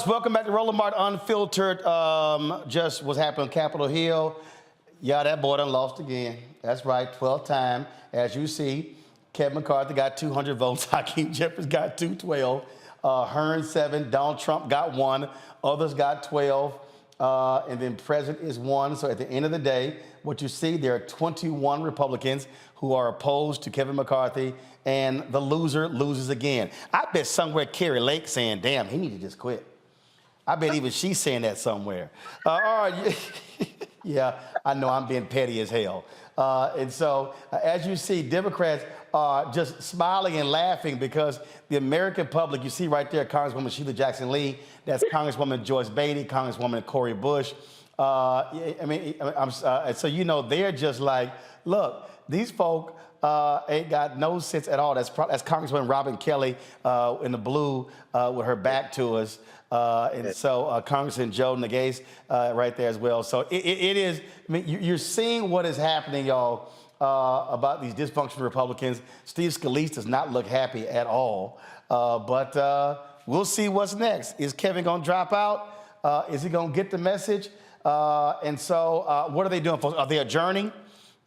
Welcome back to Roland Martin Unfiltered. Just what's happening on Capitol Hill. Yeah, that boy done lost again. That's right, 12th time. As you see, Kevin McCarthy got 200 votes. Hakeem Jeffries got 212. Hearn 7. Donald Trump got 1. Others got 12. And then President is 1. So at the end of the day, what you see, there are 21 Republicans who are opposed to Kevin McCarthy, and the loser loses again. I bet somewhere Carrie Lake saying, damn, he need to just quit. I bet even she's saying that somewhere. All right. Yeah, I know I'm being petty as hell. And so, as you see, Democrats are just smiling and laughing because the American public, you see right there, Congresswoman Sheila Jackson Lee, that's Congresswoman Joyce Beatty, Congresswoman Cori Bush. So, you know, they're just like, look, these folk ain't got no sense at all. That's Congresswoman Robin Kelly in the blue with her back to us. And so Congressman Joe Nagase right there as well. So it is, I mean, you're seeing what is happening, y'all, about these dysfunctional Republicans. Steve Scalise does not look happy at all. But we'll see what's next. Is Kevin going to drop out? Is he going to get the message? And so what are they doing, folks? Are they adjourning?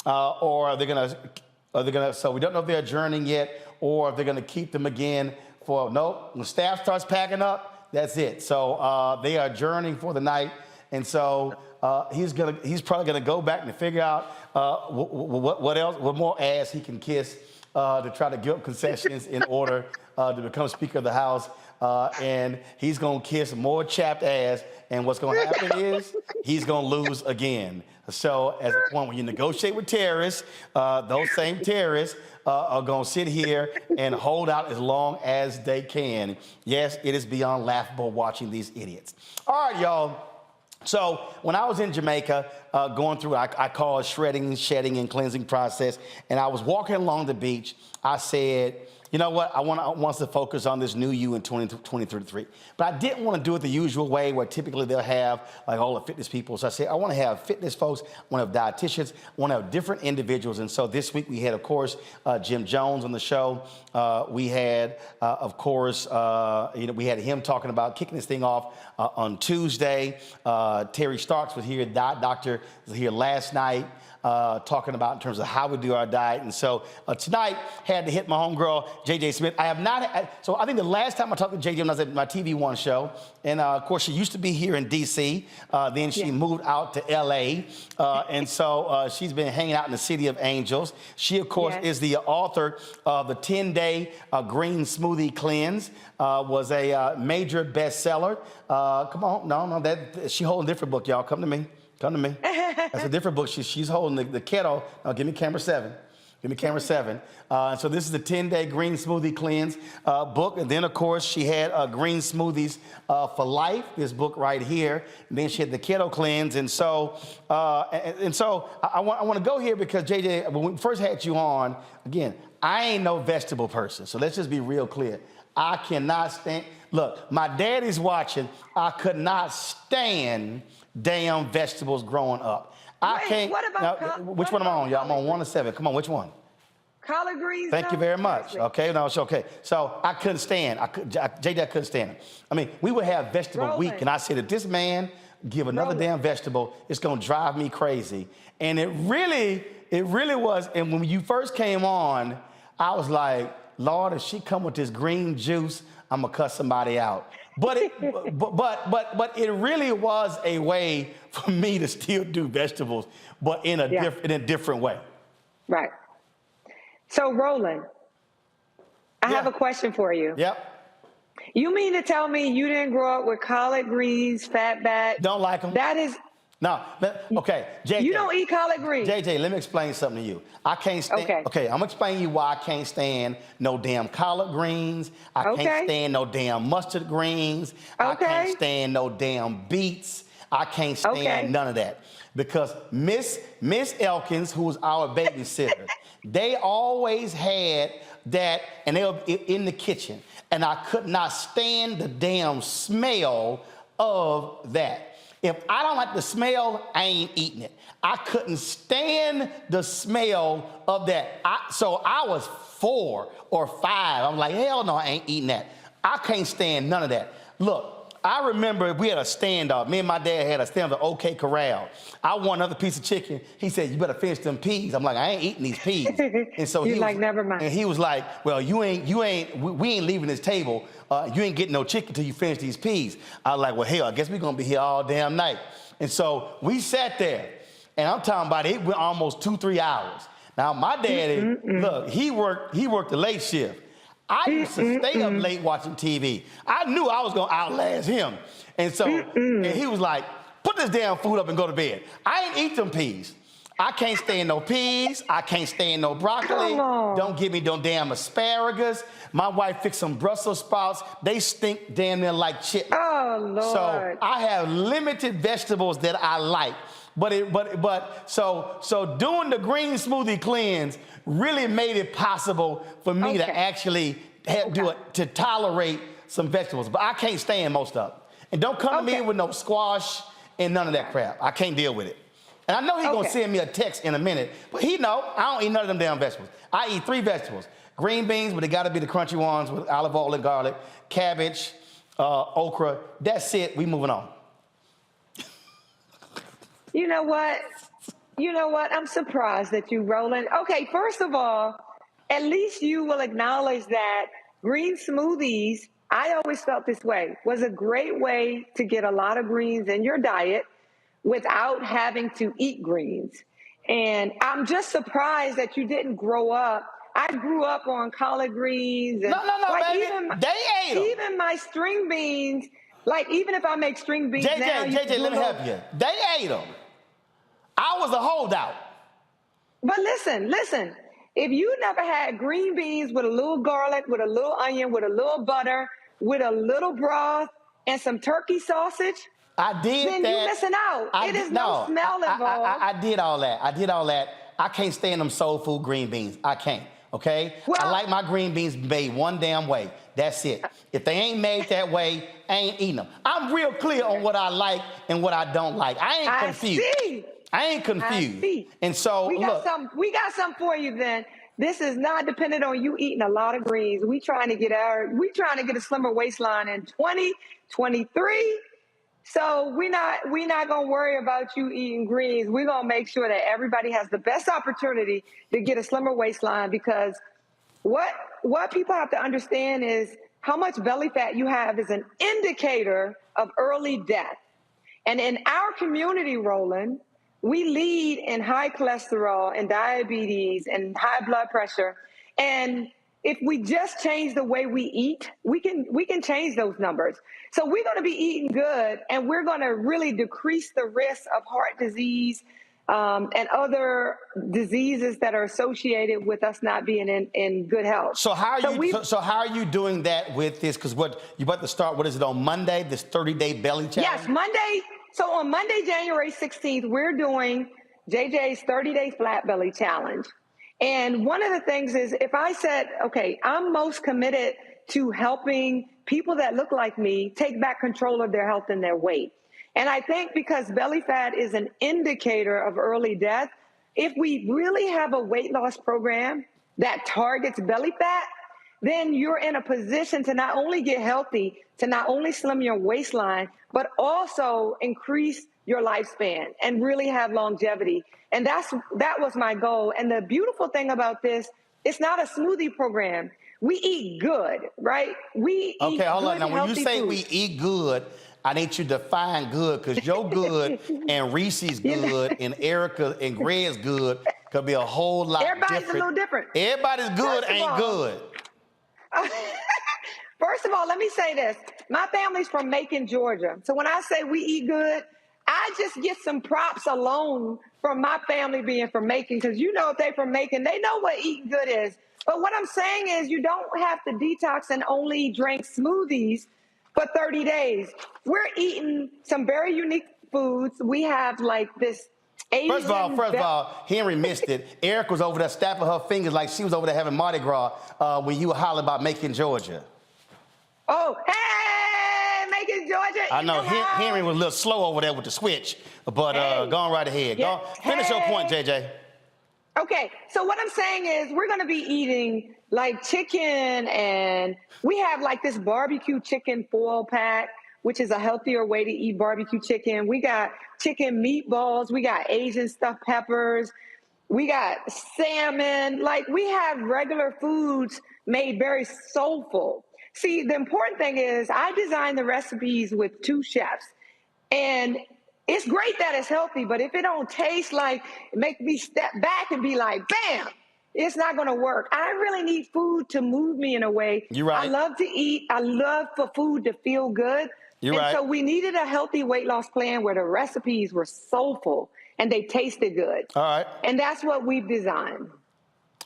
Or are they going to, so we don't know if they're adjourning yet, or if they're going to keep them again for, nope, when staff starts packing up, that's it. So they are adjourning for the night, and so he's probably gonna go back and figure out what else, what more ass he can kiss to try to give up concessions in order to become Speaker of the House. And he's gonna kiss more chapped ass, and what's gonna happen is he's gonna lose again. So at the point when you negotiate with terrorists, those same terrorists are going to sit here and hold out as long as they can. Yes, it is beyond laughable watching these idiots. All right, y'all. So when I was in Jamaica, going through, I call it shredding, shedding, and cleansing process, and I was walking along the beach, I said, you know what, I want us to focus on this new you in 2033. But I didn't want to do it the usual way where typically they'll have like all the fitness people. So I said, I want to have fitness folks, I want to have dietitians, I want to have different individuals. And so this week we had, of course, Jim Jones on the show. We had, of course, we had him talking about kicking this thing off on Tuesday. Terry Starks was here, doctor was here last night. Talking about in terms of how we do our diet. And so tonight, had to hit my homegirl, JJ Smith. I have not, so I think the last time I talked to JJ when I was at my TV One show, and of course she used to be here in DC, then she moved out to LA, and so she's been hanging out in the City of Angels. She, of course, is the author of the 10-Day Green Smoothie Cleanse, was a major bestseller. Come on, no, she holding a different book, y'all, come to me. Come to me. That's a different book. She's holding the kettle. Now, give me camera 7. Give me camera 7. So this is the 10-Day Green Smoothie Cleanse book. And then, of course, she had Green Smoothies for Life, this book right here. And then she had the Keto Cleanse. And so, I want to go here because, JJ, when we first had you on, again, I ain't no vegetable person. So let's just be real clear. I cannot stand. Look, my daddy's watching. I could not stand damn vegetables growing up. I can't. What about which one am I on, y'all? I'm on 1 to 7. Come on, which one? Collard greens. Thank you very much. Okay, no, it's okay. So I couldn't stand. JJ couldn't stand it. I mean, we would have vegetable week, and I said, if this man give another damn vegetable, it's gonna drive me crazy. And it really was. And when you first came on, I was like, Lord, if she come with this green juice, I'm gonna cut somebody out. But it really was a way for me to still do vegetables, but in a different way. Right. So, Roland, I have a question for you. Yep. You mean to tell me you didn't grow up with collard greens, fatback? Don't like them. That is. No, okay, JJ. You don't eat collard greens. JJ, let me explain something to you. I can't stand. Okay, I'm explaining to you why I can't stand no damn collard greens. I can't stand no damn mustard greens. I can't stand no damn beets. I can't stand none of that. Because Miss Elkins, who was our babysitter, they always had that, and they were in the kitchen. And I could not stand the damn smell of that. If I don't like the smell, I ain't eating it. I couldn't stand the smell of that. So I was 4 or 5. I'm like, hell no, I ain't eating that. I can't stand none of that. Look, I remember we had a standoff. Me and my dad had a standoff at OK Corral. I want another piece of chicken. He said, you better finish them peas. I'm like, I ain't eating these peas. And so You're like, never mind. And he was like, well, we ain't leaving this table. You ain't getting no chicken till you finish these peas. I was like, well, hell, I guess we're going to be here all damn night. And so we sat there, and I'm talking about it went almost 2-3 hours. Now, my daddy, look, he worked the late shift. I used to stay up late watching TV. I knew I was going to outlast him. And so and he was like, put this damn food up and go to bed. I ain't eat them peas. I can't stand no peas. I can't stand no broccoli. Don't give me no damn asparagus. My wife fixed some Brussels sprouts. They stink damn near like chitlins. Oh, Lord. So I have limited vegetables that I like. So doing the green smoothie cleanse really made it possible for me to actually do it, to tolerate some vegetables. But I can't stand most of them. And don't come to me with no squash and none of that crap. I can't deal with it. And I know he's going to send me a text in a minute, but he know I don't eat none of them damn vegetables. I eat 3 vegetables. Green beans, but they got to be the crunchy ones with olive oil and garlic, cabbage, okra. That's it. We moving on. You know what? I'm surprised that you, Roland. Okay, first of all, at least you will acknowledge that green smoothies, I always felt this way, was a great way to get a lot of greens in your diet without having to eat greens. And I'm just surprised that you didn't grow up. I grew up on collard greens. And no, like baby. They ate them. Even my string beans, like even if I make string beans now. JJ, let me help you. They ate them. I was a holdout. But listen. If you never had green beans with a little garlic, with a little onion, with a little butter, with a little broth, and some turkey sausage, I did then that. you're missing out. It is no smell involved. I did all that. I can't stand them soul food green beans. I can't, okay? Well, I like my green beans made one damn way. That's it. If they ain't made that way, I ain't eating them. I'm real clear on what I like and what I don't like. I ain't confused. I ain't confused. And so, we got some for you then. This is not dependent on you eating a lot of greens. We trying to get a slimmer waistline in 2023. So we're not gonna worry about you eating greens. We're gonna make sure that everybody has the best opportunity to get a slimmer waistline, because what people have to understand is how much belly fat you have is an indicator of early death. And in our community, Roland, we lead in high cholesterol and diabetes and high blood pressure. And if we just change the way we eat, we can change those numbers. So we're going to be eating good, and we're going to really decrease the risk of heart disease and other diseases that are associated with us not being in good health. So how are you doing that with this? Because what you about to start? What is it on Monday? This 30-day belly challenge? Yes, Monday. So on Monday, January 16th, we're doing JJ's 30-day flat belly challenge. And one of the things is, if I said, okay, I'm most committed to helping people that look like me take back control of their health and their weight. And I think because belly fat is an indicator of early death, if we really have a weight loss program that targets belly fat, then you're in a position to not only get healthy, to not only slim your waistline, but also increase your lifespan and really have longevity. And that was my goal. And the beautiful thing about this, it's not a smoothie program. We eat good, right? Okay, hold on. Now, when you say we eat good, I need you to define good, because your good and Reese's good and Erica and Greg's good could be a whole lot different. Everybody's a little different. Everybody's good ain't good. First of all, let me say this. My family's from Macon, Georgia. So when I say we eat good, I just get some props alone from my family being from Macon, because if they're from Macon, they know what eating good is. But what I'm saying is, you don't have to detox and only drink smoothies for 30 days. We're eating some very unique foods. We have like this Asian... First of all, Henry missed it. Eric was over there snapping her fingers like she was over there having Mardi Gras when you were hollering about Macon, Georgia. Oh, hey, Macon, Georgia. I know Henry was a little slow over there with the switch, but go on right ahead. Yeah. Finish your point, JJ. Okay, so what I'm saying is, we're going to be eating like chicken, and we have like this barbecue chicken foil pack. which is a healthier way to eat barbecue chicken. We got chicken meatballs. We got Asian stuffed peppers. We got salmon. Like, we have regular foods made very soulful. See, the important thing is I designed the recipes with 2 chefs. And it's great that it's healthy, but if it don't taste like, make me step back and be like, bam, it's not going to work. I really need food to move me in a way. You're right. I love to eat. I love for food to feel good. You're right. So we needed a healthy weight loss plan where the recipes were soulful and they tasted good. All right. And that's what we've designed.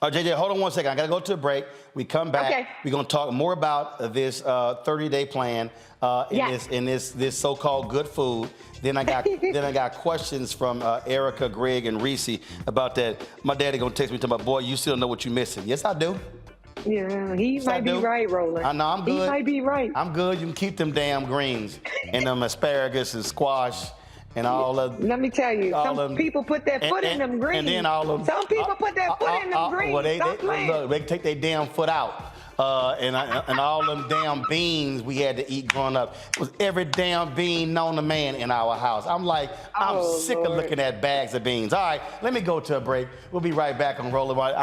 JJ, hold on one second. I got to go to a break. We come back. Okay. We're going to talk more about this 30-day plan in this so-called good food. Then I got questions from Erica, Greg, and Reese about that. My daddy going to text me talking about, boy, you still know what you're missing. Yes, I do. Yeah, he might be right, Roland. I know, I'm good. He might be right. I'm good. You can keep them damn greens and them asparagus and squash and all of. Let me tell you, some people put their foot in them greens. And then all of. Some people put their foot in them greens. Well, they take their damn foot out. And all them damn beans we had to eat growing up. It was every damn bean known to man in our house. I'm like, I'm sick of looking at bags of beans. All right, let me go to a break. We'll be right back on Roland Martin.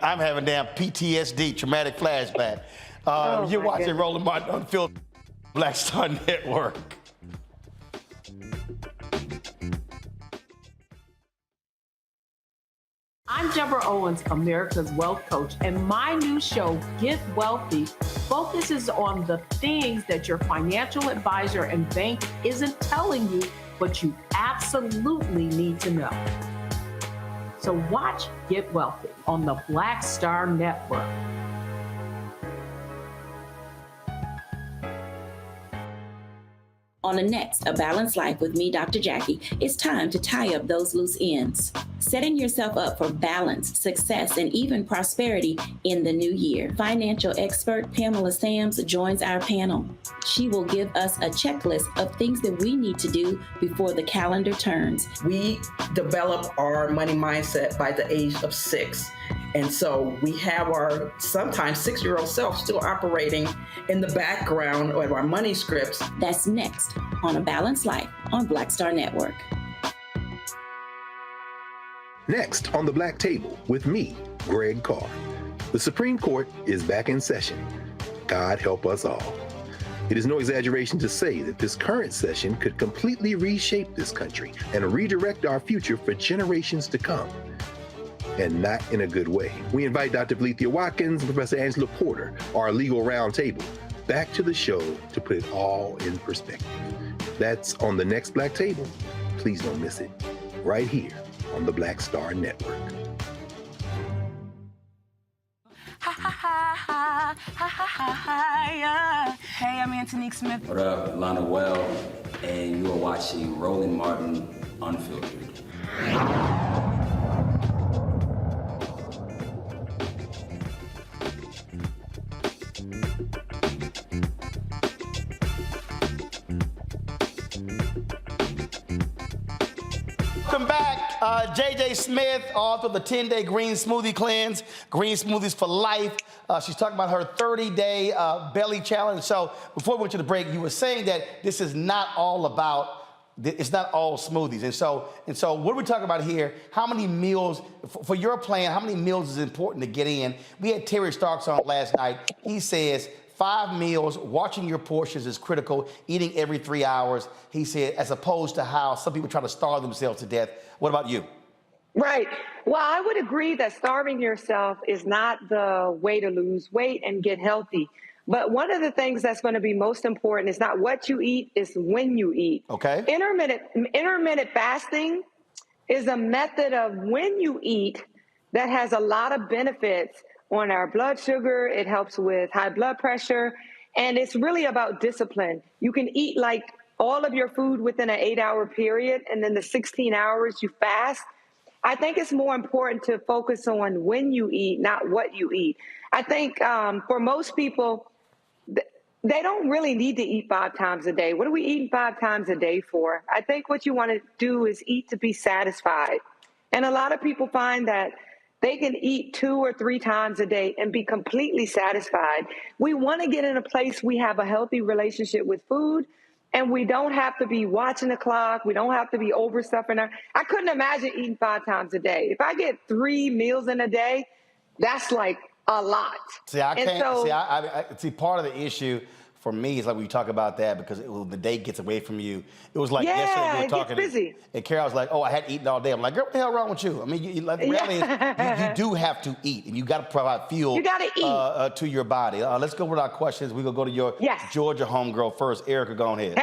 I'm having damn PTSD, traumatic flashback. You're watching goodness. Roland Martin on Filter Black Star Network. I'm Deborah Owens, America's Wealth Coach, and my new show, Get Wealthy, focuses on the things that your financial advisor and bank isn't telling you, but you absolutely need to know. So watch Get Wealthy on the Black Star Network. On the next A Balanced Life with me, Dr. Jackie, it's time to tie up those loose ends. Setting yourself up for balance, success, and even prosperity in the new year. Financial expert Pamela Sams joins our panel. She will give us a checklist of things that we need to do before the calendar turns. We develop our money mindset by the age of 6. And so we have our sometimes 6-year-old self still operating in the background of our money scripts. That's next on A Balanced Life on Black Star Network. Next on the Black Table with me, Greg Carr. The Supreme Court is back in session. God help us all. It is no exaggeration to say that this current session could completely reshape this country and redirect our future for generations to come. And not in a good way. We invite Dr. Valencia Watkins and Professor Angela Porter, our legal roundtable, back to the show to put it all in perspective. That's on the next Black Table. Please don't miss it. Right here on the Black Star Network. Hey, I'm Antonique Smith. What up, Lana Well, and you are watching Roland Martin Unfiltered. Welcome back. JJ Smith, author of the 10-Day Green Smoothie Cleanse, Green Smoothies for Life. She's talking about her 30-day belly challenge. So before we went to the break, you were saying that this is not all about, it's not all smoothies. And so what are we talking about here? How many meals, for your plan, how many meals is important to get in? We had Terry Starks on last night. He says 5 meals, watching your portions is critical, eating every 3 hours, he said, as opposed to how some people try to starve themselves to death. What about you? Right. Well, I would agree that starving yourself is not the way to lose weight and get healthy. But one of the things that's going to be most important is not what you eat, it's when you eat. Okay. Intermittent fasting is a method of when you eat that has a lot of benefits on our blood sugar. It helps with high blood pressure. And it's really about discipline. You can eat like all of your food within an 8-hour period, and then the 16 hours you fast. I think it's more important to focus on when you eat, not what you eat. I think for most people, they don't really need to eat 5 times a day. What are we eating 5 times a day for? I think what you want to do is eat to be satisfied. And a lot of people find that they can eat 2 or 3 times a day and be completely satisfied. We want to get in a place we have a healthy relationship with food and we don't have to be watching the clock. We don't have to be overstuffing our. I couldn't imagine eating 5 times a day. If I get 3 meals in a day, that's like a lot. See, I can't see part of the issue for me is like when you talk about that because the day gets away from you. It was like yesterday we were talking, busy. And Carol was like, "Oh, I hadn't eaten all day." I'm like, "Girl, what the hell wrong with you?" I mean, the reality is you do have to eat, and you got to provide fuel. You got to eat to your body. Let's go with our questions. We're gonna go to your Georgia homegirl first. Erica, go ahead.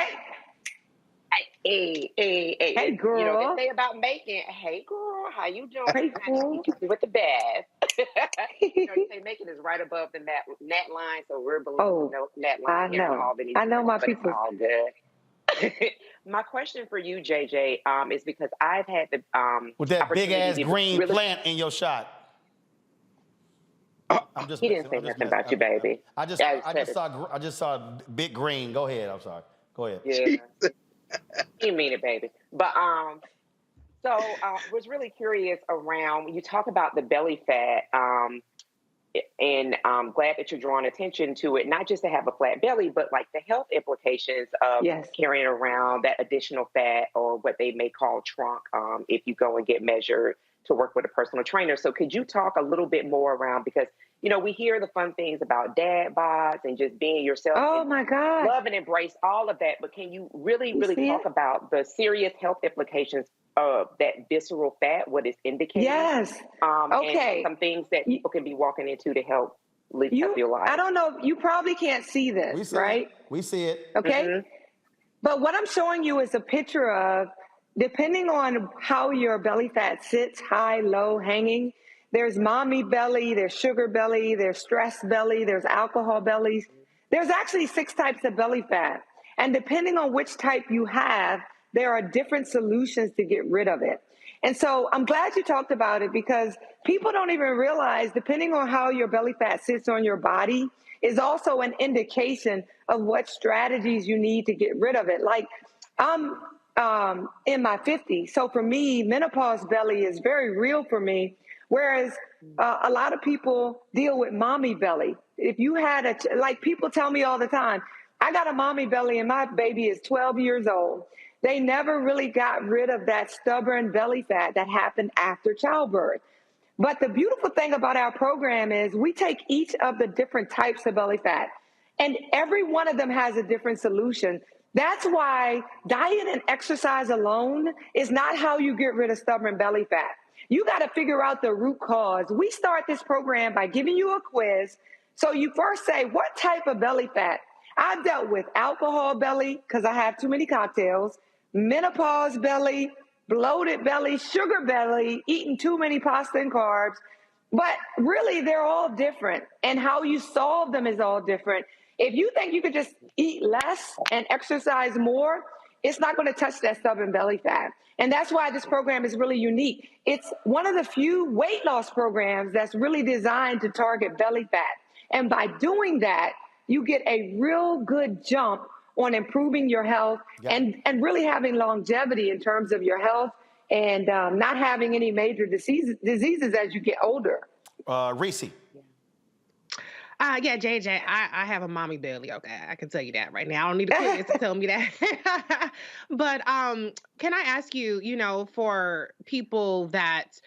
Hey, girl. You know, they say about making. Hey, girl, how you doing? Faithful. With the best. You know, you say making is right above the net line, so we're below the net line here in Albany. I know my but people. It's all good. My question for you, JJ, is because I've had the with that big ass green plant in your shot. He didn't say nothing about you, baby. I just saw big green. Go ahead. I'm sorry. Go ahead. Yeah. You mean it, baby. But so was really curious around when you talk about the belly fat, and I'm glad that you're drawing attention to it, not just to have a flat belly, but like the health implications of carrying around that additional fat or what they may call trunk if you go and get measured to work with a personal trainer. So could you talk a little bit more around, because, you know, we hear the fun things about dad bods and just being yourself. Oh my God. Love and embrace all of that. But can you really talk about the serious health implications of that visceral fat, what it's indicating? Yes. Okay. And some things that people can be walking into to help live your life. I don't know. You probably can't see this, right? We see it. Okay. Mm-hmm. But what I'm showing you is a picture of, depending on how your belly fat sits, high, low, hanging, there's mommy belly, there's sugar belly, there's stress belly, there's alcohol bellies. There's actually 6 types of belly fat. And depending on which type you have, there are different solutions to get rid of it. And so I'm glad you talked about it, because people don't even realize, depending on how your belly fat sits on your body is also an indication of what strategies you need to get rid of it. Like I'm in my 50s. So for me, menopause belly is very real for me. Whereas a lot of people deal with mommy belly. If you had like people tell me all the time, I got a mommy belly and my baby is 12 years old. They never really got rid of that stubborn belly fat that happened after childbirth. But the beautiful thing about our program is we take each of the different types of belly fat, and every one of them has a different solution. That's why diet and exercise alone is not how you get rid of stubborn belly fat. You got to figure out the root cause. We start this program by giving you a quiz. So you first say, what type of belly fat? I've dealt with alcohol belly because I have too many cocktails, menopause belly, bloated belly, sugar belly, eating too many pasta and carbs. But really, they're all different. And how you solve them is all different. If you think you could just eat less and exercise more, it's not going to touch that stubborn belly fat. And that's why this program is really unique. It's one of the few weight loss programs that's really designed to target belly fat. And by doing that, you get a real good jump on improving your health and really having longevity in terms of your health and not having any major diseases as you get older. Reese. Yeah, JJ, I have a mommy belly. Okay, I can tell you that right now. I don't need a quiz to tell me that. But can I ask you, you know, for people that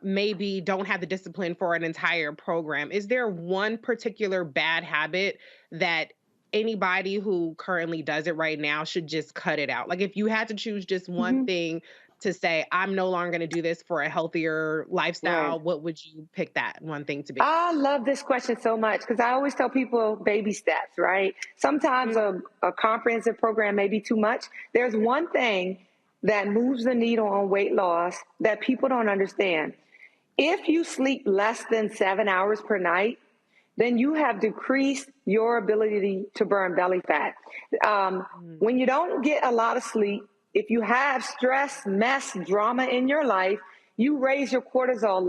maybe don't have the discipline for an entire program, is there one particular bad habit that anybody who currently does it right now should just cut it out? Like if you had to choose just one thing to say, I'm no longer going to do this for a healthier lifestyle, what would you pick that one thing to be? I love this question so much because I always tell people baby steps, right? Sometimes a comprehensive program may be too much. There's one thing that moves the needle on weight loss that people don't understand. If you sleep less than 7 hours per night, then you have decreased your ability to burn belly fat. When you don't get a lot of sleep, if you have stress, mess, drama in your life, you raise your cortisol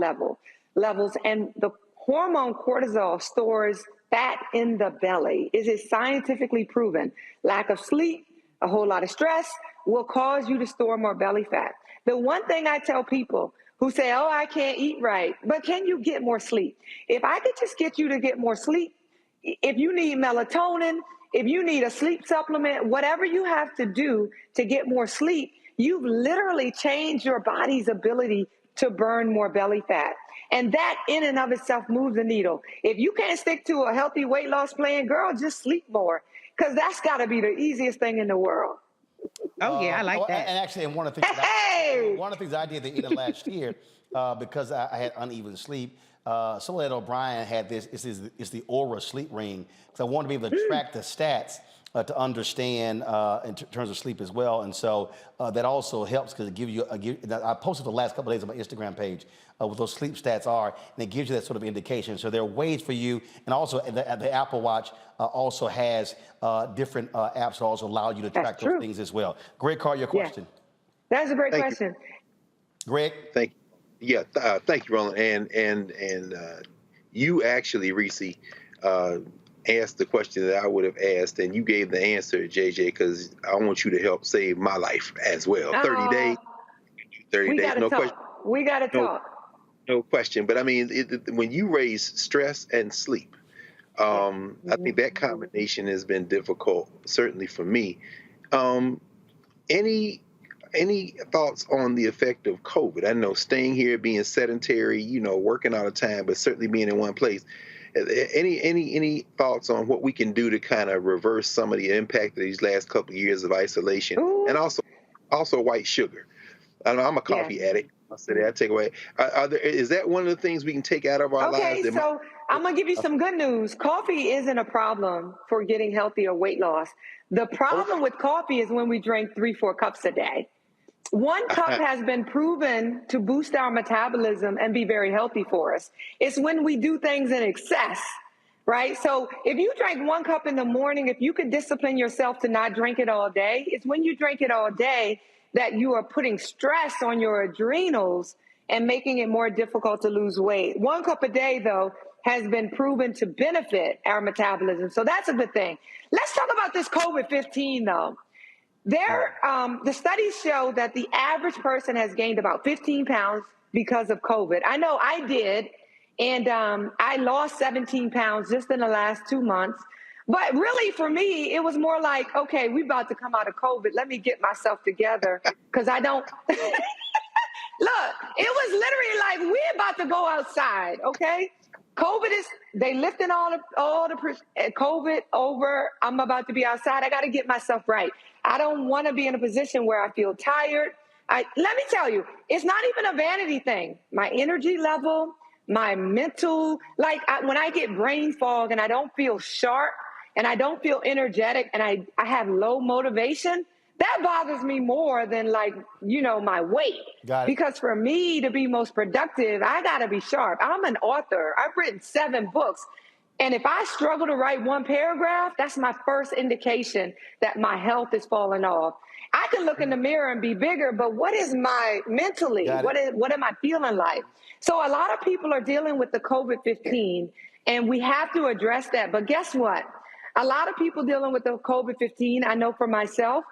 levels, and the hormone cortisol stores fat in the belly. It is scientifically proven. Lack of sleep, a whole lot of stress will cause you to store more belly fat. The one thing I tell people who say, oh, I can't eat right, but can you get more sleep? If I could just get you to get more sleep, if you need melatonin, if you need a sleep supplement, whatever you have to do to get more sleep, you've literally changed your body's ability to burn more belly fat. And that in and of itself moves the needle. If you can't stick to a healthy weight loss plan, girl, just sleep more, because that's got to be the easiest thing in the world. Oh, yeah, I like that. And actually, one of the things, one of the things I did at the end of last year, because I had uneven sleep, Soledad O'Brien had this, it's the Aura sleep ring. So I wanted to be able to track the stats to understand in terms of sleep as well. And so that also helps because it gives you, I posted the last couple of days on my Instagram page what those sleep stats are, and it gives you that sort of indication. So there are ways for you, and also the Apple Watch also has different apps that also allow you to track those things as well. Greg Carr, your question. Yeah. That's a great question. Greg? Thank you. Yeah, thank you, Roland. And you actually, Reese, asked the question that I would have asked, and you gave the answer, JJ, because I want you to help save my life as well. 30 days. 30 days. No question. We got to talk. No question. But I mean, when you raise stress and sleep, I think that combination has been difficult, certainly for me. Any thoughts on the effect of COVID? I know staying here, being sedentary, working all the time, but certainly being in one place. Any thoughts on what we can do to kind of reverse some of the impact of these last couple of years of isolation? Ooh. And also white sugar. I know I'm a coffee addict. I'll say that. I take away. Is that one of the things we can take out of our lives? Okay, so I'm going to give you some good news. Coffee isn't a problem for getting healthy or weight loss. The problem with coffee is when we drink 3-4 cups a day. 1 cup has been proven to boost our metabolism and be very healthy for us. It's when we do things in excess, right? So if you drink 1 cup in the morning, if you could discipline yourself to not drink it all day, it's when you drink it all day that you are putting stress on your adrenals and making it more difficult to lose weight. 1 cup a day, though, has been proven to benefit our metabolism. So that's a good thing. Let's talk about this COVID-15, though. The studies show that the average person has gained about 15 pounds because of COVID. I know I did, and I lost 17 pounds just in the last 2 months. But really, for me, it was more like, okay, we're about to come out of COVID. Let me get myself together, because I don't. Look, it was literally like, we're about to go outside, okay? They lifting all the COVID over. I'm about to be outside. I got to get myself right. I don't want to be in a position where I feel tired. Let me tell you, it's not even a vanity thing. My energy level, my mental, when I get brain fog and I don't feel sharp and I don't feel energetic and I have low motivation, that bothers me more than my weight. Because for me to be most productive, I got to be sharp. I'm an author. I've written 7 books. And if I struggle to write 1 paragraph, that's my first indication that my health is falling off. I can look in the mirror and be bigger, but what is my mentally? What am I feeling like? So a lot of people are dealing with the COVID-15, and we have to address that. But guess what? A lot of people dealing with the COVID-15, I know for myself,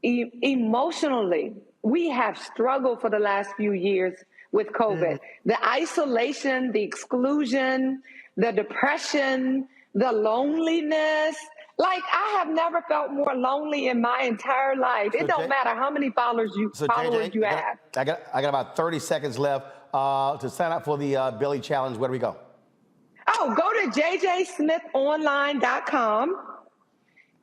emotionally, we have struggled for the last few years with COVID. The isolation, the exclusion, the depression, the loneliness. I have never felt more lonely in my entire life. It don't matter how many followers you have. I got about 30 seconds left to sign up for the Belly Challenge. Where do we go? Oh, go to jjsmithonline.com.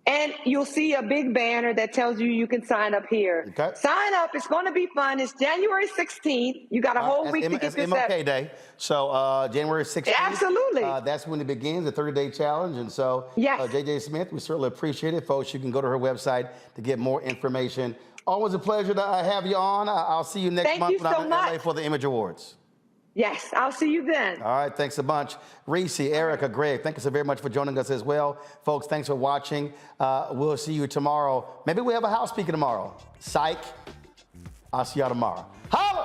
And you'll see a big banner that tells you can sign up here. Okay. Sign up. It's going to be fun. It's January 16th. You got a whole week to get this up. MLK Day. So January 16th. Absolutely. That's when it begins, the 30-day challenge. And so JJ Smith, we certainly appreciate it. Folks, you can go to her website to get more information. Always a pleasure to have you on. I'll see you next month when I'm in LA for the Image Awards. Yes, I'll see you then. All right, thanks a bunch. Reese, Erica, Greg, thank you so very much for joining us as well. Folks, thanks for watching. We'll see you tomorrow. Maybe we have a house speaker tomorrow. Psych. I'll see y'all tomorrow. Holla!